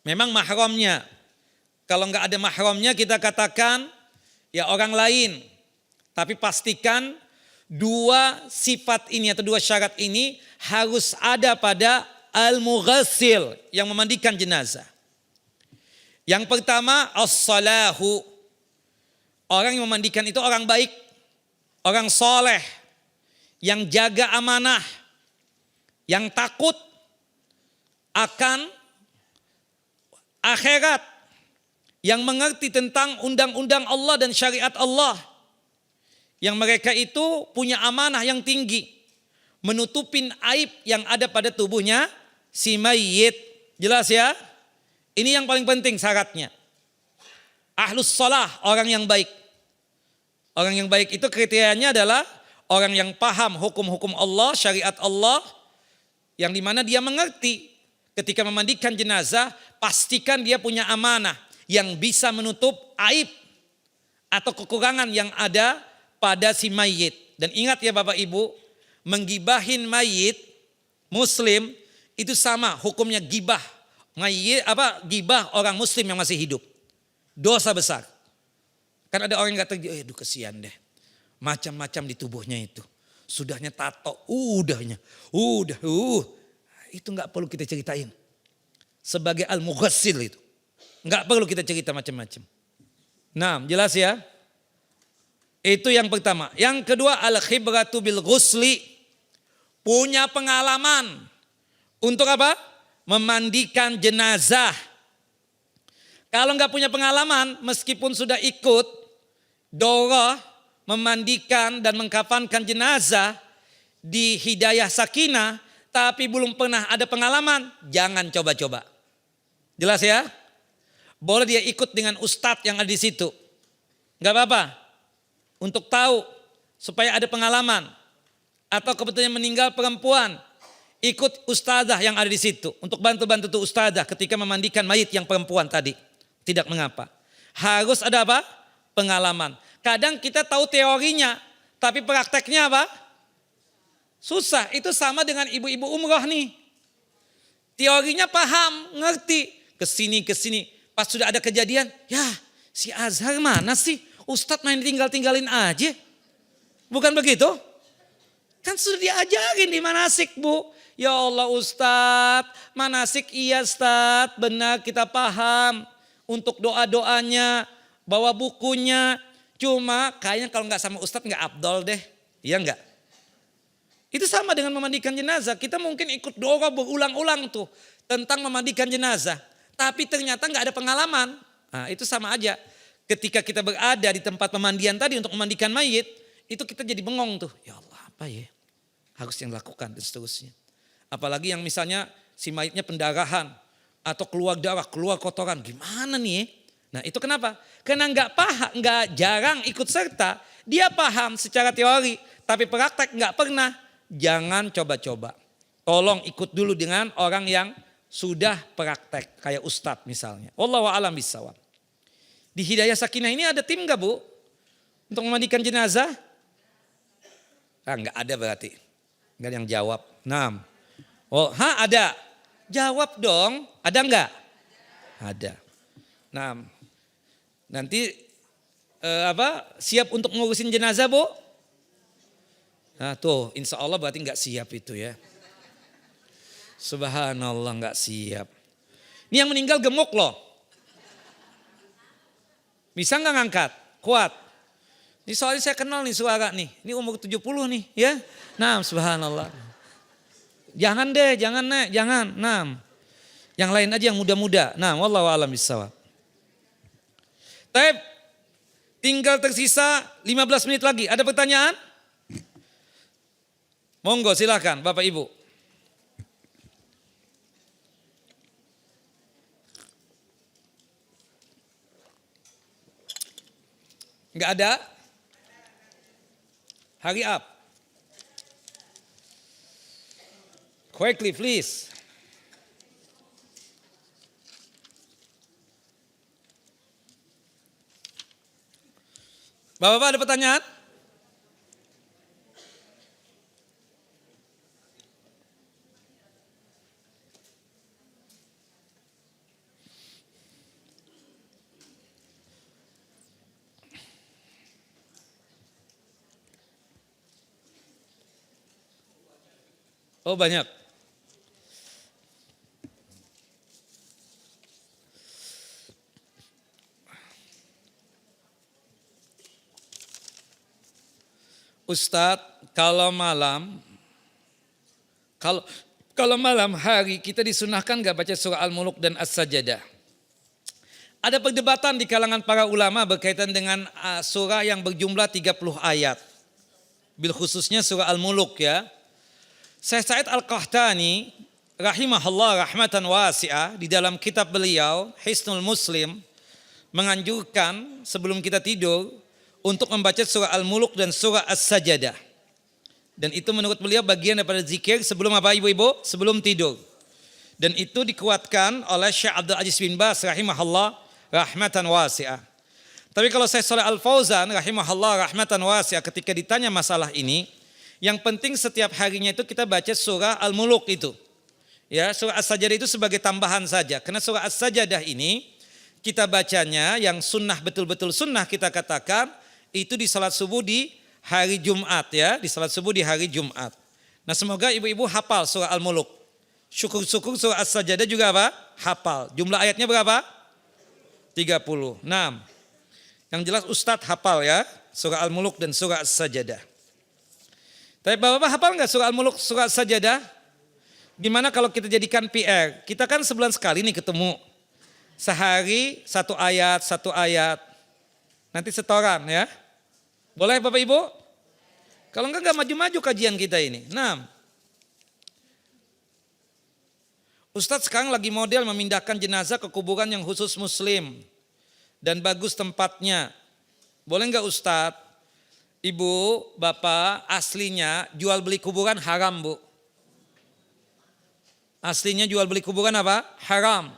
Memang mahramnya. Kalau nggak ada mahramnya kita katakan ya orang lain. Tapi pastikan dua sifat ini atau dua syarat ini harus ada pada al-mughassil yang memandikan jenazah. Yang pertama as-salahu. Orang yang memandikan itu orang baik, orang soleh, yang jaga amanah, yang takut akan akhirat, yang mengerti tentang undang-undang Allah dan syariat Allah. Yang mereka itu punya amanah yang tinggi, menutupin aib yang ada pada tubuhnya si mayit. Jelas ya? Ini yang paling penting syaratnya. Ahlus shalah, orang yang baik. Orang yang baik itu kriterianya adalah orang yang paham hukum-hukum Allah, syariat Allah, yang dimana dia mengerti ketika memandikan jenazah, pastikan dia punya amanah yang bisa menutup aib atau kekurangan yang ada pada si mayit. Dan ingat ya Bapak Ibu, menggibahin mayit muslim itu sama hukumnya gibah mayit gibah orang muslim yang masih hidup. Dosa besar. Kan ada orang yang kata, aduh kesian deh. Macam-macam di tubuhnya itu. Sudahnya tato, itu enggak perlu kita ceritain. Sebagai al-mughassil itu. Enggak perlu kita cerita macam-macam. Nah, jelas ya? Itu yang pertama. Yang kedua, al-khibratu bil ghusli. Punya pengalaman. Untuk apa? Memandikan jenazah. Kalau enggak punya pengalaman, meskipun sudah ikut daurah memandikan dan mengkafankan jenazah di Hidayah Sakinah, tapi belum pernah ada pengalaman, jangan coba-coba. Jelas ya? Boleh dia ikut dengan ustadz yang ada di situ. Enggak apa-apa. Untuk tahu supaya ada pengalaman. Atau kebetulan meninggal perempuan, ikut ustazah yang ada di situ untuk bantu-bantu tuh ustazah ketika memandikan mayit yang perempuan tadi. Tidak mengapa. Harus ada apa? Pengalaman. Kadang kita tahu teorinya, tapi prakteknya apa? Susah. Itu sama dengan ibu-ibu umroh nih. Teorinya paham, ngerti. Kesini. Pas sudah ada kejadian, ya si Azhar mana sih? Ustadz main tinggal-tinggalin aja. Bukan begitu? Kan sudah diajarin di manasik Bu. Ya Allah Ustadz, manasik iya Ustadz, benar kita paham. Untuk doa-doanya, bawa bukunya. Cuma kayaknya kalau nggak sama Ustadz nggak abdol deh. Iya nggak? Itu sama dengan memandikan jenazah. Kita mungkin ikut doa berulang-ulang tuh tentang memandikan jenazah. Tapi ternyata nggak ada pengalaman. Nah, itu sama aja. Ketika kita berada di tempat pemandian tadi untuk memandikan mayit, itu kita jadi bengong tuh. Ya Allah, apa ya? Harus yang dilakukan dan seterusnya. Apalagi yang misalnya si mayitnya pendarahan atau keluar darah, keluar kotoran, gimana nih? Nah, itu kenapa? Karena nggak jarang ikut serta. Dia paham secara teori, tapi praktek nggak pernah. Jangan coba-coba. Tolong ikut dulu dengan orang yang sudah praktek, kayak ustadz misalnya. Wallahu a'lam bishawab. Di Hidayah Sakinah ini ada tim gak Bu? Untuk memandikan jenazah? Enggak ada berarti. Enggak ada yang jawab. Nah. Oh, ada. Jawab dong. Ada enggak? Ada. Nah. Nanti siap untuk ngurusin jenazah, Bu? Nah tuh, insya Allah berarti nggak siap itu ya. Subhanallah, nggak siap. Ini yang meninggal gemuk loh. Bisa nggak ngangkat? Kuat. Ini soalnya saya kenal nih suara nih. Ini umur 70 nih ya. Nah, subhanallah. Jangan deh, jangan nek, jangan. Nah, yang lain aja yang muda-muda. Nah, wallahu a'lam bishawab. Taib, tinggal tersisa 15 menit lagi. Ada pertanyaan? Monggo silakan Bapak Ibu. Enggak ada? Hurry up. Quickly please. Bapak-bapak ada pertanyaan? Oh banyak. Ustadz, kalau malam hari kita disunahkan gak baca surah Al-Muluk dan As-Sajadah? Ada perdebatan di kalangan para ulama berkaitan dengan surah yang berjumlah 30 ayat. Bil khususnya surah Al-Muluk ya. Syekh Sa'id Al-Qahtani rahimahullah rahmatan wasi'ah di dalam kitab beliau Hisnul Muslim menganjurkan sebelum kita tidur untuk membaca surah Al-Muluk dan surah As-Sajadah. Dan itu menurut beliau bagian daripada zikir sebelum apa ibu-ibu? Sebelum tidur. Dan itu dikuatkan oleh Syekh Abdul Aziz bin Baz rahimahullah rahmatan wasi'ah. Tapi kalau Syekh Shalih Al-Fauzan rahimahullah rahmatan wasi'ah ketika ditanya masalah ini, yang penting setiap harinya itu kita baca surah Al-Muluk itu. Ya, surah As-Sajadah itu sebagai tambahan saja. Karena surah As-Sajadah ini kita bacanya yang sunnah betul-betul sunnah kita katakan itu di salat subuh di hari Jumat ya, di salat subuh di hari Jumat. Nah, semoga ibu-ibu hafal surah Al-Muluk. Syukur-syukur surah As-Sajadah juga apa? Hafal. Jumlah ayatnya berapa? 30. Nah, yang jelas Ustadz hafal ya, surah Al-Muluk dan surah As-Sajadah. Tapi Bapak-bapak hafal enggak surah Al-Muluk, surah As-Sajadah? Gimana kalau kita jadikan PR? Kita kan sebulan sekali nih ketemu. Sehari satu ayat. Nanti setoran ya. Boleh Bapak Ibu? Kalau enggak maju-maju kajian kita ini. Nah, Ustadz sekarang lagi model memindahkan jenazah ke kuburan yang khusus muslim. Dan bagus tempatnya. Boleh enggak Ustadz? Ibu, Bapak, aslinya jual beli kuburan haram Bu. Aslinya jual beli kuburan apa? Haram.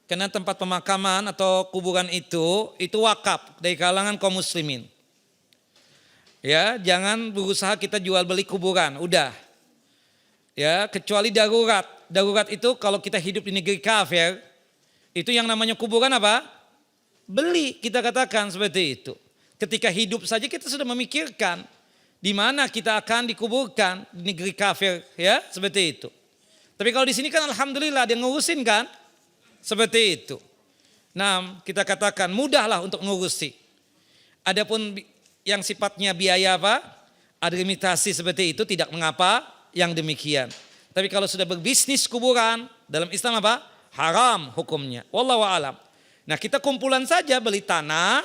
Karena tempat pemakaman atau kuburan itu wakaf dari kalangan kaum muslimin. Ya, jangan berusaha kita jual beli kuburan, udah. Ya, kecuali darurat. Darurat itu kalau kita hidup di negeri kafir, itu yang namanya kuburan apa? Beli, kita katakan seperti itu. Ketika hidup saja kita sudah memikirkan di mana kita akan dikuburkan di negeri kafir, ya, seperti itu. Tapi kalau di sini kan alhamdulillah ada yang ngurusin kan? Seperti itu. Nah, kita katakan mudahlah untuk ngurusi. Adapun yang sifatnya biaya apa? Administrasi seperti itu tidak mengapa yang demikian. Tapi kalau sudah berbisnis kuburan dalam Islam apa? Haram hukumnya. Wallahu a'lam. Nah, kita kumpulan saja beli tanah,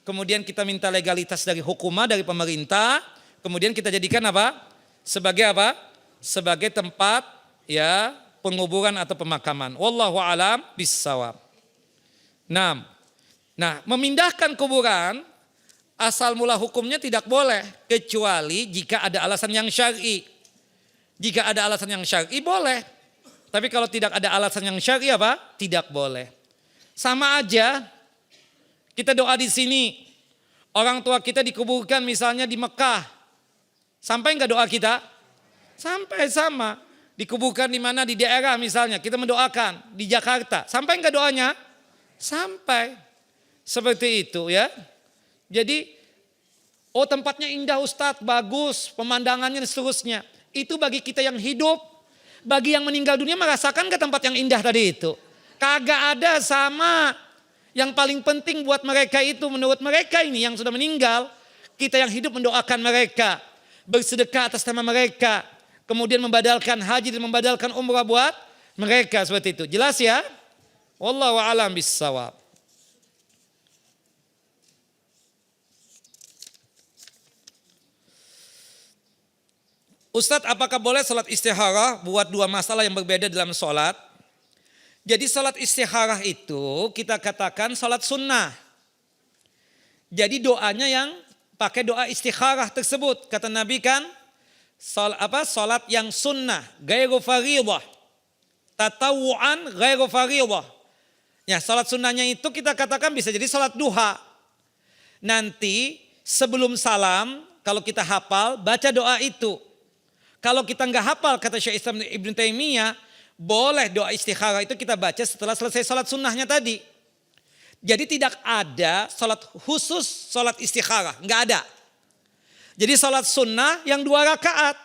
kemudian kita minta legalitas dari hukumah dari pemerintah, kemudian kita jadikan apa? Sebagai apa? Sebagai tempat ya penguburan atau pemakaman. Wallahu a'lam bissawab. Nah, memindahkan kuburan asal mula hukumnya tidak boleh kecuali jika ada alasan yang syar'i. Jika ada alasan yang syar'i boleh. Tapi kalau tidak ada alasan yang syar'i apa? Tidak boleh. Sama aja kita doa di sini. Orang tua kita dikuburkan misalnya di Mekah. Sampai enggak doa kita? Sampai sama. Dikuburkan di mana? Di daerah misalnya. Kita mendoakan di Jakarta. Sampai enggak doanya? Sampai. Seperti itu ya. Jadi, oh tempatnya indah Ustadz, bagus, pemandangannya dan seterusnya. Itu bagi kita yang hidup, bagi yang meninggal dunia merasakan ke tempat yang indah tadi itu. Kagak ada sama. Yang paling penting buat mereka itu menurut mereka ini yang sudah meninggal. Kita yang hidup mendoakan mereka. Bersedekah atas nama mereka. Kemudian membadalkan haji dan membadalkan umrah buat mereka seperti itu. Jelas ya? Wallahu a'lam bissawab. Ustadz, apakah boleh sholat istikharah buat dua masalah yang berbeda dalam sholat? Jadi sholat istikharah itu kita katakan sholat sunnah. Jadi doanya yang pakai doa istikharah tersebut. Kata Nabi kan, sholat yang sunnah, ghairu faridah. Tatawu'an ghairu faridah. Ya, sholat sunnahnya itu kita katakan bisa jadi sholat duha. Nanti sebelum salam, kalau kita hafal, baca doa itu. Kalau kita nggak hafal, kata Syekh Islam Ibn Taimiyah, boleh doa istikharah itu kita baca setelah selesai sholat sunnahnya tadi. Jadi tidak ada sholat khusus sholat istikharah, nggak ada. Jadi sholat sunnah yang 2 rakaat,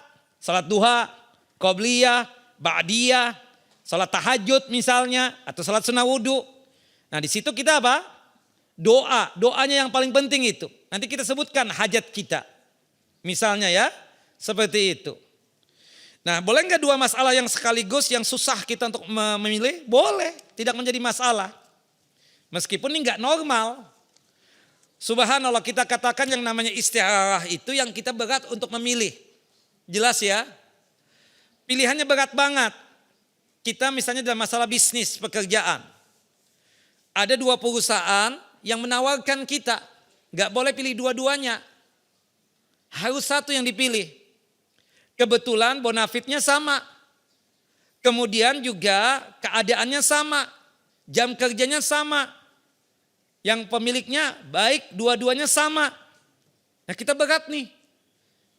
sholat duha, qobliyah, ba'diyah, sholat tahajud misalnya, atau sholat sunnah wudhu. Nah di situ kita apa? Doanya yang paling penting itu. Nanti kita sebutkan hajat kita, misalnya ya, seperti itu. Nah, boleh nggak 2 masalah yang sekaligus yang susah kita untuk memilih? Boleh, tidak menjadi masalah. Meskipun ini nggak normal. Subhanallah, kita katakan yang namanya istikharah itu yang kita berat untuk memilih. Jelas ya? Pilihannya berat banget. Kita misalnya dalam masalah bisnis, pekerjaan. Ada 2 perusahaan yang menawarkan kita. Nggak boleh pilih dua-duanya. Harus satu yang dipilih. Kebetulan bonafitnya sama. Kemudian juga keadaannya sama. Jam kerjanya sama. Yang pemiliknya baik, dua-duanya sama. Nah kita berat nih.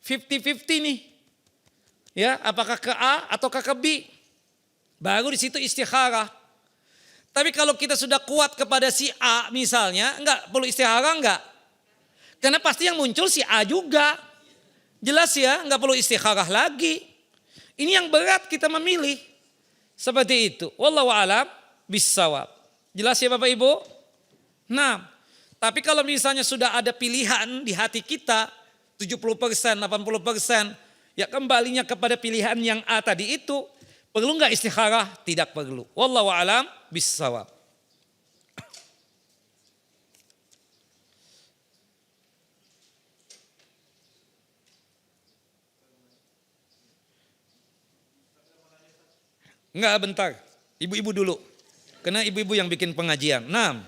50-50 nih. Ya, apakah ke A atau ke B? Baru di situ istikharah. Tapi kalau kita sudah kuat kepada si A misalnya, enggak perlu istikharah enggak? Karena pasti yang muncul si A juga. Jelas ya, enggak perlu istikharah lagi. Ini yang berat kita memilih. Seperti itu. Wallahu a'lam bissawab. Jelas ya Bapak Ibu? Nah, tapi kalau misalnya sudah ada pilihan di hati kita, 70%, 80%, ya kembalinya kepada pilihan yang A tadi itu, perlu enggak istikharah? Tidak perlu. Wallahu a'lam bissawab. Enggak, bentar. Ibu-ibu dulu. Karena ibu-ibu yang bikin pengajian. Nah.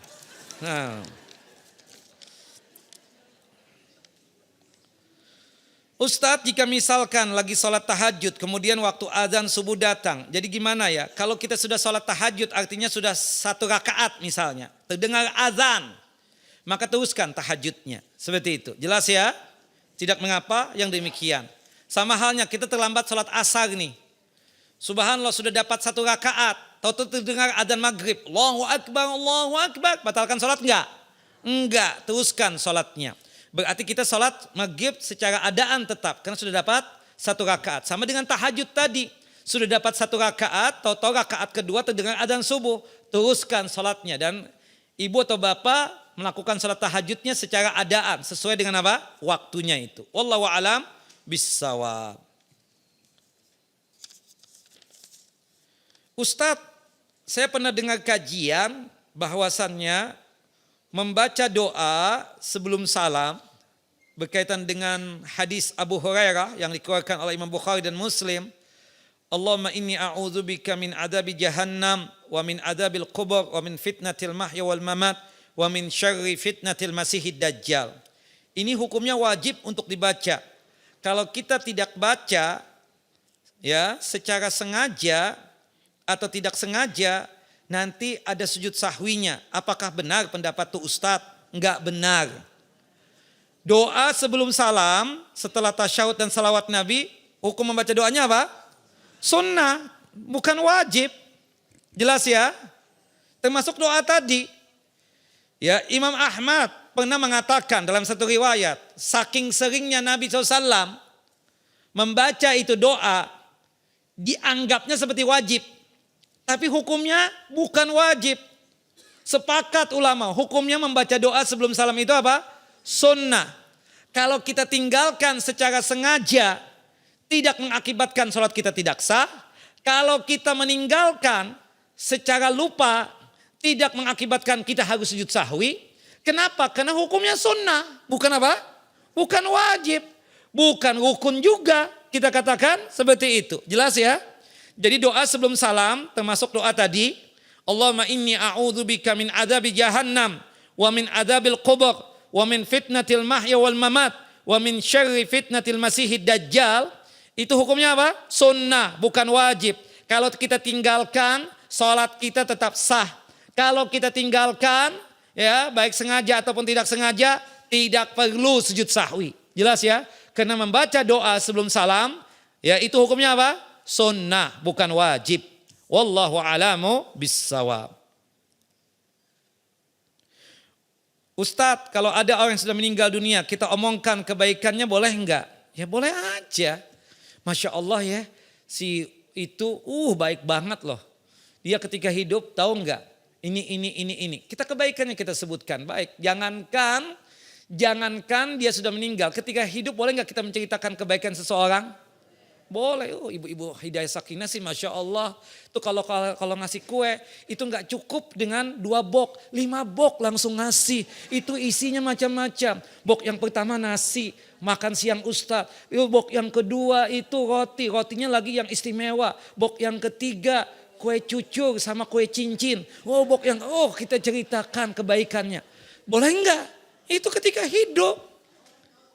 Ustadz, jika misalkan lagi sholat tahajud, kemudian waktu azan subuh datang. Jadi gimana ya? Kalau kita sudah sholat tahajud artinya sudah 1 rakaat misalnya. Terdengar azan. Maka teruskan tahajudnya. Seperti itu. Jelas ya? Tidak mengapa yang demikian. Sama halnya kita terlambat sholat asar nih. Subhanallah sudah dapat 1 rakaat. Tahu terdengar adzan maghrib. Allahu Akbar, Allahu Akbar. Batalkan sholat enggak? Enggak, teruskan sholatnya. Berarti kita sholat maghrib secara adaan tetap. Karena sudah dapat 1 rakaat. Sama dengan tahajud tadi. Sudah dapat 1 rakaat. Tahu rakaat kedua terdengar adzan subuh. Teruskan sholatnya. Dan ibu atau bapak melakukan sholat tahajudnya secara adaan. Sesuai dengan apa? Waktunya itu. Wallahu a'lam bissawab. Ustadz, saya pernah dengar kajian bahwasannya membaca doa sebelum salam berkaitan dengan hadis Abu Hurairah yang dikeluarkan oleh Imam Bukhari dan Muslim. Allahumma inni a'udzubika min adabi jahannam wa min adabil qubur wa min fitnatil mahya wal mamat wa min syarri fitnatil masihid dajjal. Ini hukumnya wajib untuk dibaca. Kalau kita tidak baca ya secara sengaja atau tidak sengaja, nanti ada sujud sahwinya. Apakah benar pendapat tuh Ustadz? Enggak benar. Doa sebelum salam, setelah tasyahud dan salawat Nabi, hukum membaca doanya apa? Sunnah, bukan wajib. Jelas ya? Termasuk doa tadi. Ya, Imam Ahmad pernah mengatakan dalam satu riwayat, saking seringnya Nabi SAW membaca itu doa, dianggapnya seperti wajib. Tapi hukumnya bukan wajib. Sepakat ulama, hukumnya membaca doa sebelum salam itu apa? Sunnah. Kalau kita tinggalkan secara sengaja, tidak mengakibatkan sholat kita tidak sah. Kalau kita meninggalkan secara lupa, tidak mengakibatkan kita harus sujud sahwi. Kenapa? Karena hukumnya sunnah. Bukan apa? Bukan wajib. Bukan rukun juga. Kita katakan seperti itu. Jelas ya? Jadi doa sebelum salam termasuk doa tadi. Allahumma inni a'udzubika min adabi jahannam. Wa min adabil qubur. Wa min fitnatil mahya wal mamat. Wa min syarri fitnatil masihid dajjal. Itu hukumnya apa? Sunnah, bukan wajib. Kalau kita tinggalkan, sholat kita tetap sah. Kalau kita tinggalkan, ya baik sengaja ataupun tidak sengaja, tidak perlu sujud sahwi. Jelas ya? Karena membaca doa sebelum salam, ya itu hukumnya apa? Sunnah, bukan wajib. Wallahu a'lamu bissawab. Ustadz, kalau ada orang yang sudah meninggal dunia, kita omongkan kebaikannya boleh enggak? Ya boleh aja. Masya Allah ya, si itu baik banget loh. Dia ketika hidup tahu enggak? Ini. Kita kebaikannya kita sebutkan. Baik, jangankan dia sudah meninggal. Ketika hidup boleh enggak kita menceritakan kebaikan seseorang? Boleh. Ibu-ibu Hidayah Sakinah sih Masya Allah. Itu kalau ngasih kue itu enggak cukup dengan 2 box, 5 box langsung ngasih. Itu isinya macam-macam. Box yang pertama nasi, makan siang Ustadz. Box yang kedua itu rotinya lagi yang istimewa. Box yang ketiga kue cucur sama kue cincin. Box yang kita ceritakan kebaikannya. Boleh enggak? Itu ketika hidup.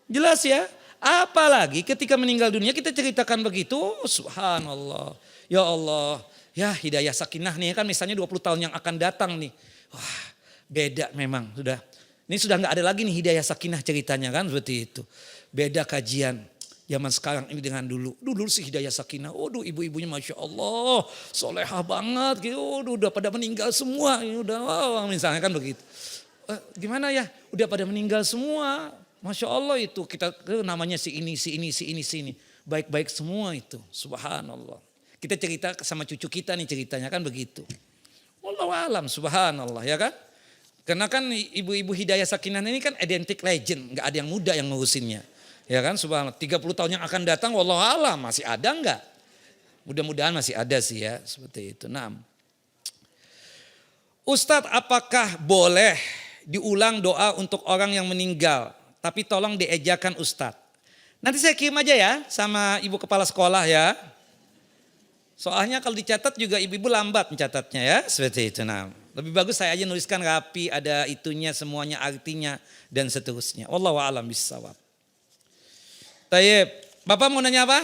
Jelas ya? Apalagi ketika meninggal dunia kita ceritakan begitu, subhanallah. Ya Allah, ya Hidayah Sakinah nih kan misalnya 20 tahun yang akan datang nih. Wah beda memang sudah. Ini sudah gak ada lagi nih Hidayah Sakinah ceritanya kan seperti itu. Beda kajian zaman sekarang ini dengan dulu. Dulu sih Hidayah Sakinah, ibu-ibunya Masya Allah solehah banget gitu. Udah pada meninggal semua, misalnya kan begitu. Gimana ya, udah pada meninggal semua. Masya Allah itu kita namanya si ini. Baik-baik semua itu. Subhanallah. Kita cerita sama cucu kita nih ceritanya kan begitu. Wallahu alam subhanallah ya kan. Karena kan ibu-ibu Hidayah Sakinah ini kan identik legend. Gak ada yang muda yang ngurusinnya. Ya kan subhanallah. 30 tahun yang akan datang wallahu alam masih ada enggak? Mudah-mudahan masih ada sih ya. Seperti itu. Nah. Ustadz apakah boleh diulang doa untuk orang yang meninggal? Tapi tolong diejakan Ustadz. Nanti saya kirim aja ya sama ibu kepala sekolah ya. Soalnya kalau dicatat juga ibu-ibu lambat mencatatnya ya. Seperti itu. Nah, lebih bagus saya aja nuliskan rapi, ada itunya semuanya artinya dan seterusnya. Wallahu a'lam bishawab. Tayyib. Bapak mau nanya apa?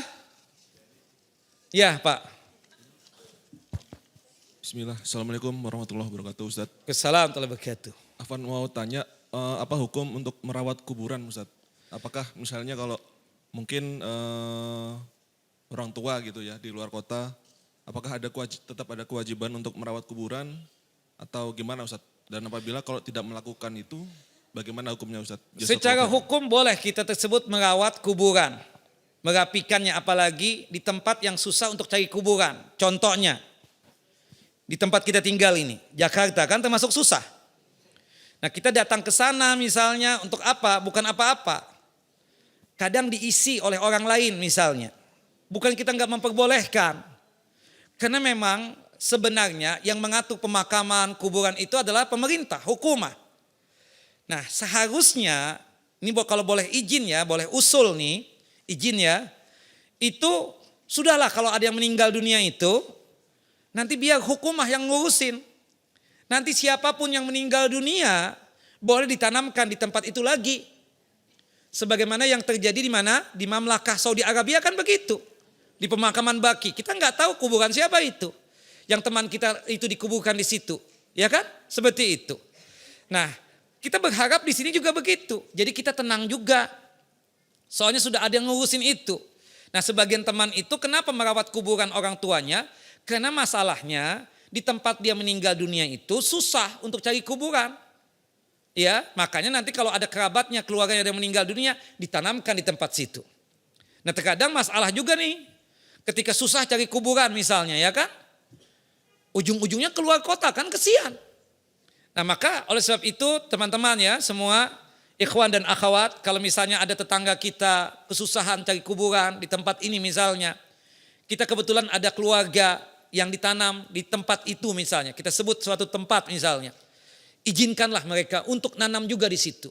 Ya Pak. Bismillah. Assalamualaikum warahmatullahi wabarakatuh Ustaz. Assalamualaikum warahmatullahi wabarakatuh. Afwan mau tanya apa hukum untuk merawat kuburan Ustaz? Apakah misalnya kalau mungkin orang tua gitu ya di luar kota, apakah tetap ada kewajiban untuk merawat kuburan atau gimana Ustaz? Dan apabila kalau tidak melakukan itu, bagaimana hukumnya Ustaz? Secara hukum boleh kita tersebut merawat kuburan. Merapikannya apalagi di tempat yang susah untuk cari kuburan. Contohnya, di tempat kita tinggal ini, Jakarta kan termasuk susah. Nah kita datang ke sana misalnya untuk apa? Bukan apa-apa. Kadang diisi oleh orang lain misalnya. Bukan kita nggak memperbolehkan. Karena memang sebenarnya yang mengatur pemakaman kuburan itu adalah pemerintah, hukumah. Nah seharusnya, ini kalau boleh izin ya, boleh usul nih, izin ya. Itu sudahlah kalau ada yang meninggal dunia itu, nanti biar hukumah yang ngurusin. Nanti siapapun yang meninggal dunia boleh ditanamkan di tempat itu lagi. Sebagaimana yang terjadi di mana? Di Mamlakah Saudi Arabia kan begitu. Di pemakaman Baqi. Kita nggak tahu kuburan siapa itu. Yang teman kita itu dikuburkan di situ. Ya kan? Seperti itu. Nah kita berharap di sini juga begitu. Jadi kita tenang juga. Soalnya sudah ada yang ngurusin itu. Nah sebagian teman itu kenapa merawat kuburan orang tuanya? Karena masalahnya di tempat dia meninggal dunia itu susah untuk cari kuburan. Ya, makanya nanti kalau ada kerabatnya, keluarganya yang meninggal dunia, ditanamkan di tempat situ. Nah terkadang masalah juga nih, ketika susah cari kuburan misalnya ya kan, ujung-ujungnya keluar kota kan kesian. Nah maka oleh sebab itu teman-teman ya semua ikhwan dan akhwat, kalau misalnya ada tetangga kita kesusahan cari kuburan di tempat ini misalnya, kita kebetulan ada keluarga yang ditanam di tempat itu misalnya, kita sebut suatu tempat misalnya. Izinkanlah mereka untuk nanam juga di situ.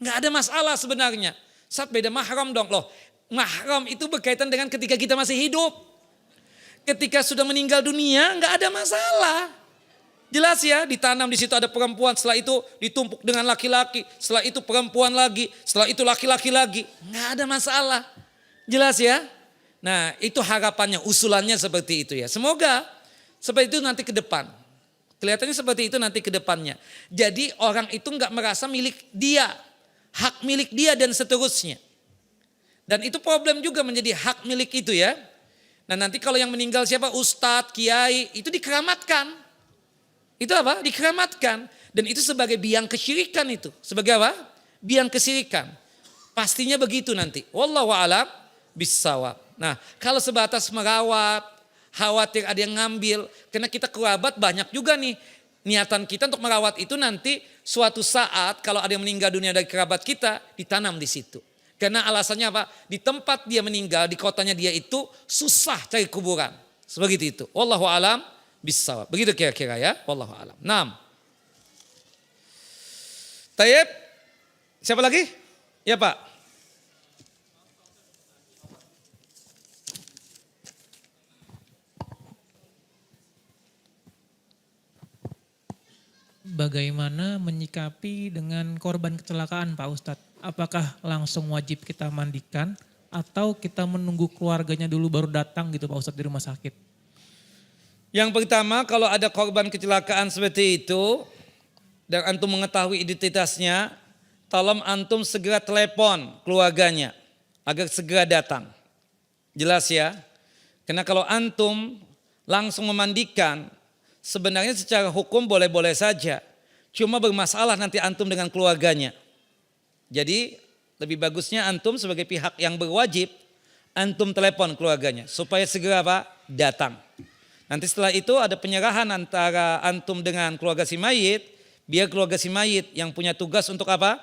Nggak ada masalah sebenarnya. Saat beda mahram dong loh. Mahram itu berkaitan dengan ketika kita masih hidup. Ketika sudah meninggal dunia nggak ada masalah. Jelas ya, ditanam di situ ada perempuan, setelah itu ditumpuk dengan laki-laki, setelah itu perempuan lagi, setelah itu laki-laki lagi. Nggak ada masalah. Jelas ya? Nah itu harapannya, usulannya seperti itu ya. Semoga seperti itu nanti ke depan. Kelihatannya seperti itu nanti ke depannya. Jadi orang itu enggak merasa milik dia, hak milik dia dan seterusnya. Dan itu problem juga menjadi hak milik itu ya. Nah nanti kalau yang meninggal siapa? Ustadz, kiai, itu dikeramatkan. Itu apa? Dikeramatkan. Dan itu sebagai biang kesyirikan itu. Sebagai apa? Biang kesyirikan. Pastinya begitu nanti. Wallahu a'lam bissawab. Nah kalau sebatas merawat, khawatir ada yang ngambil, karena kita kerabat banyak juga nih. Niatan kita untuk merawat itu nanti suatu saat kalau ada yang meninggal dunia dari kerabat kita, ditanam di situ. Karena alasannya apa? Di tempat dia meninggal, di kotanya dia itu susah cari kuburan. Sebegitu itu. Wallahu a'lam bissawab. Begitu kira-kira ya. Wallahu a'lam. 6. Tayyib. Siapa lagi? Ya Pak. Bagaimana menyikapi dengan korban kecelakaan Pak Ustadz? Apakah langsung wajib kita mandikan atau kita menunggu keluarganya dulu baru datang gitu Pak Ustadz di rumah sakit? Yang pertama kalau ada korban kecelakaan seperti itu dan antum mengetahui identitasnya, tolong antum segera telepon keluarganya agar segera datang. Jelas ya? Karena kalau antum langsung memandikan, sebenarnya secara hukum boleh-boleh saja. Cuma bermasalah nanti antum dengan keluarganya. Jadi lebih bagusnya antum sebagai pihak yang berwajib, antum telepon keluarganya supaya segera apa? Datang. Nanti setelah itu ada penyerahan antara antum dengan keluarga si mayit, biar keluarga si mayit yang punya tugas untuk apa?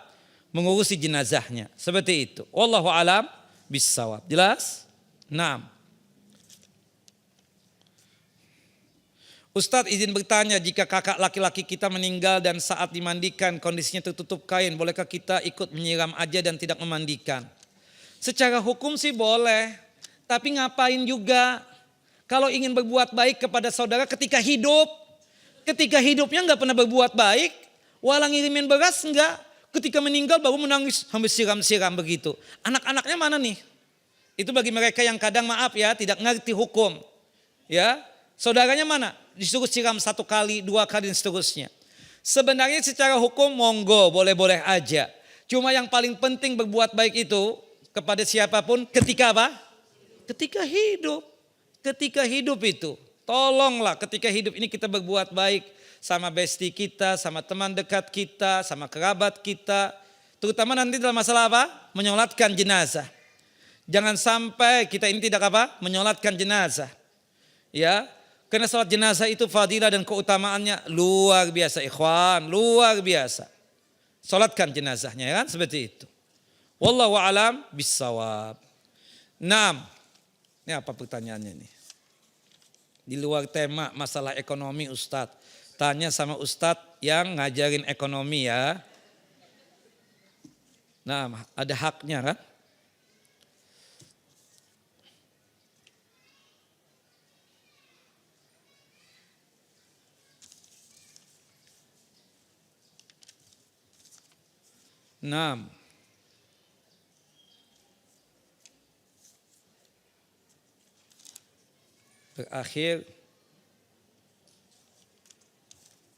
Mengurusi jenazahnya. Seperti itu. Wallahu a'lam bissawab. Jelas? 6. Ustadz izin bertanya, jika kakak laki-laki kita meninggal dan saat dimandikan kondisinya tertutup kain, bolehkah kita ikut menyiram aja dan tidak memandikan? Secara hukum sih boleh, tapi ngapain juga? Kalau ingin berbuat baik kepada saudara ketika hidupnya nggak pernah berbuat baik, walang ngirimin beras enggak, ketika meninggal baru menangis sampai siram-siram begitu. Anak-anaknya mana nih? Itu bagi mereka yang kadang maaf ya tidak ngerti hukum, ya. Saudaranya mana? Disuruh siram 1 kali, 2 kali dan seterusnya. Sebenarnya secara hukum monggo, boleh-boleh aja. Cuma yang paling penting berbuat baik itu kepada siapapun ketika apa? Ketika hidup. Ketika hidup itu. Tolonglah ketika hidup ini kita berbuat baik sama bestie kita, sama teman dekat kita, sama kerabat kita. Terutama nanti dalam masalah apa? Menyolatkan jenazah. Jangan sampai kita ini tidak apa? Menyolatkan jenazah. Ya. Karena salat jenazah itu fadilah dan keutamaannya luar biasa ikhwan, luar biasa. Salatkan jenazahnya ya kan seperti itu. Wallahu a'lam bissawab. 6. Ini apa pertanyaannya nih? Di luar tema masalah ekonomi Ustadz. Tanya sama Ustadz yang ngajarin ekonomi ya. Nah ada haknya kan? Terakhir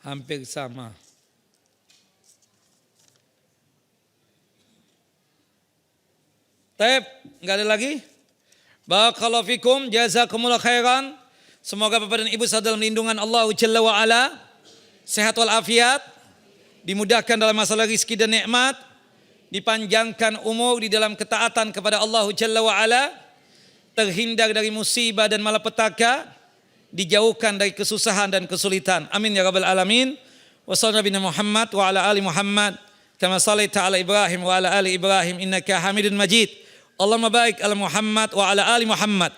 hampir sama. Taib, enggak ada lagi? Barakallahu fikum, jazakumullah khairan. Semoga Bapak dan Ibu selalu dalam lindungan Allah Jalla wa Ala. Sehat walafiat. dimudahkan dalam masalah rizki dan nikmat, dipanjangkan umur di dalam ketaatan kepada Allah Jalla wa Ala, terhindar dari musibah dan malapetaka, dijauhkan dari kesusahan dan kesulitan. Amin ya rabbal alamin. Wa sallallahu Nabi Muhammad wa ala ali Muhammad kama sallaita ala Ibrahim wa ala ali Ibrahim innaka Hamidun Majid. Allahumma barik ala Muhammad wa ala ali Muhammad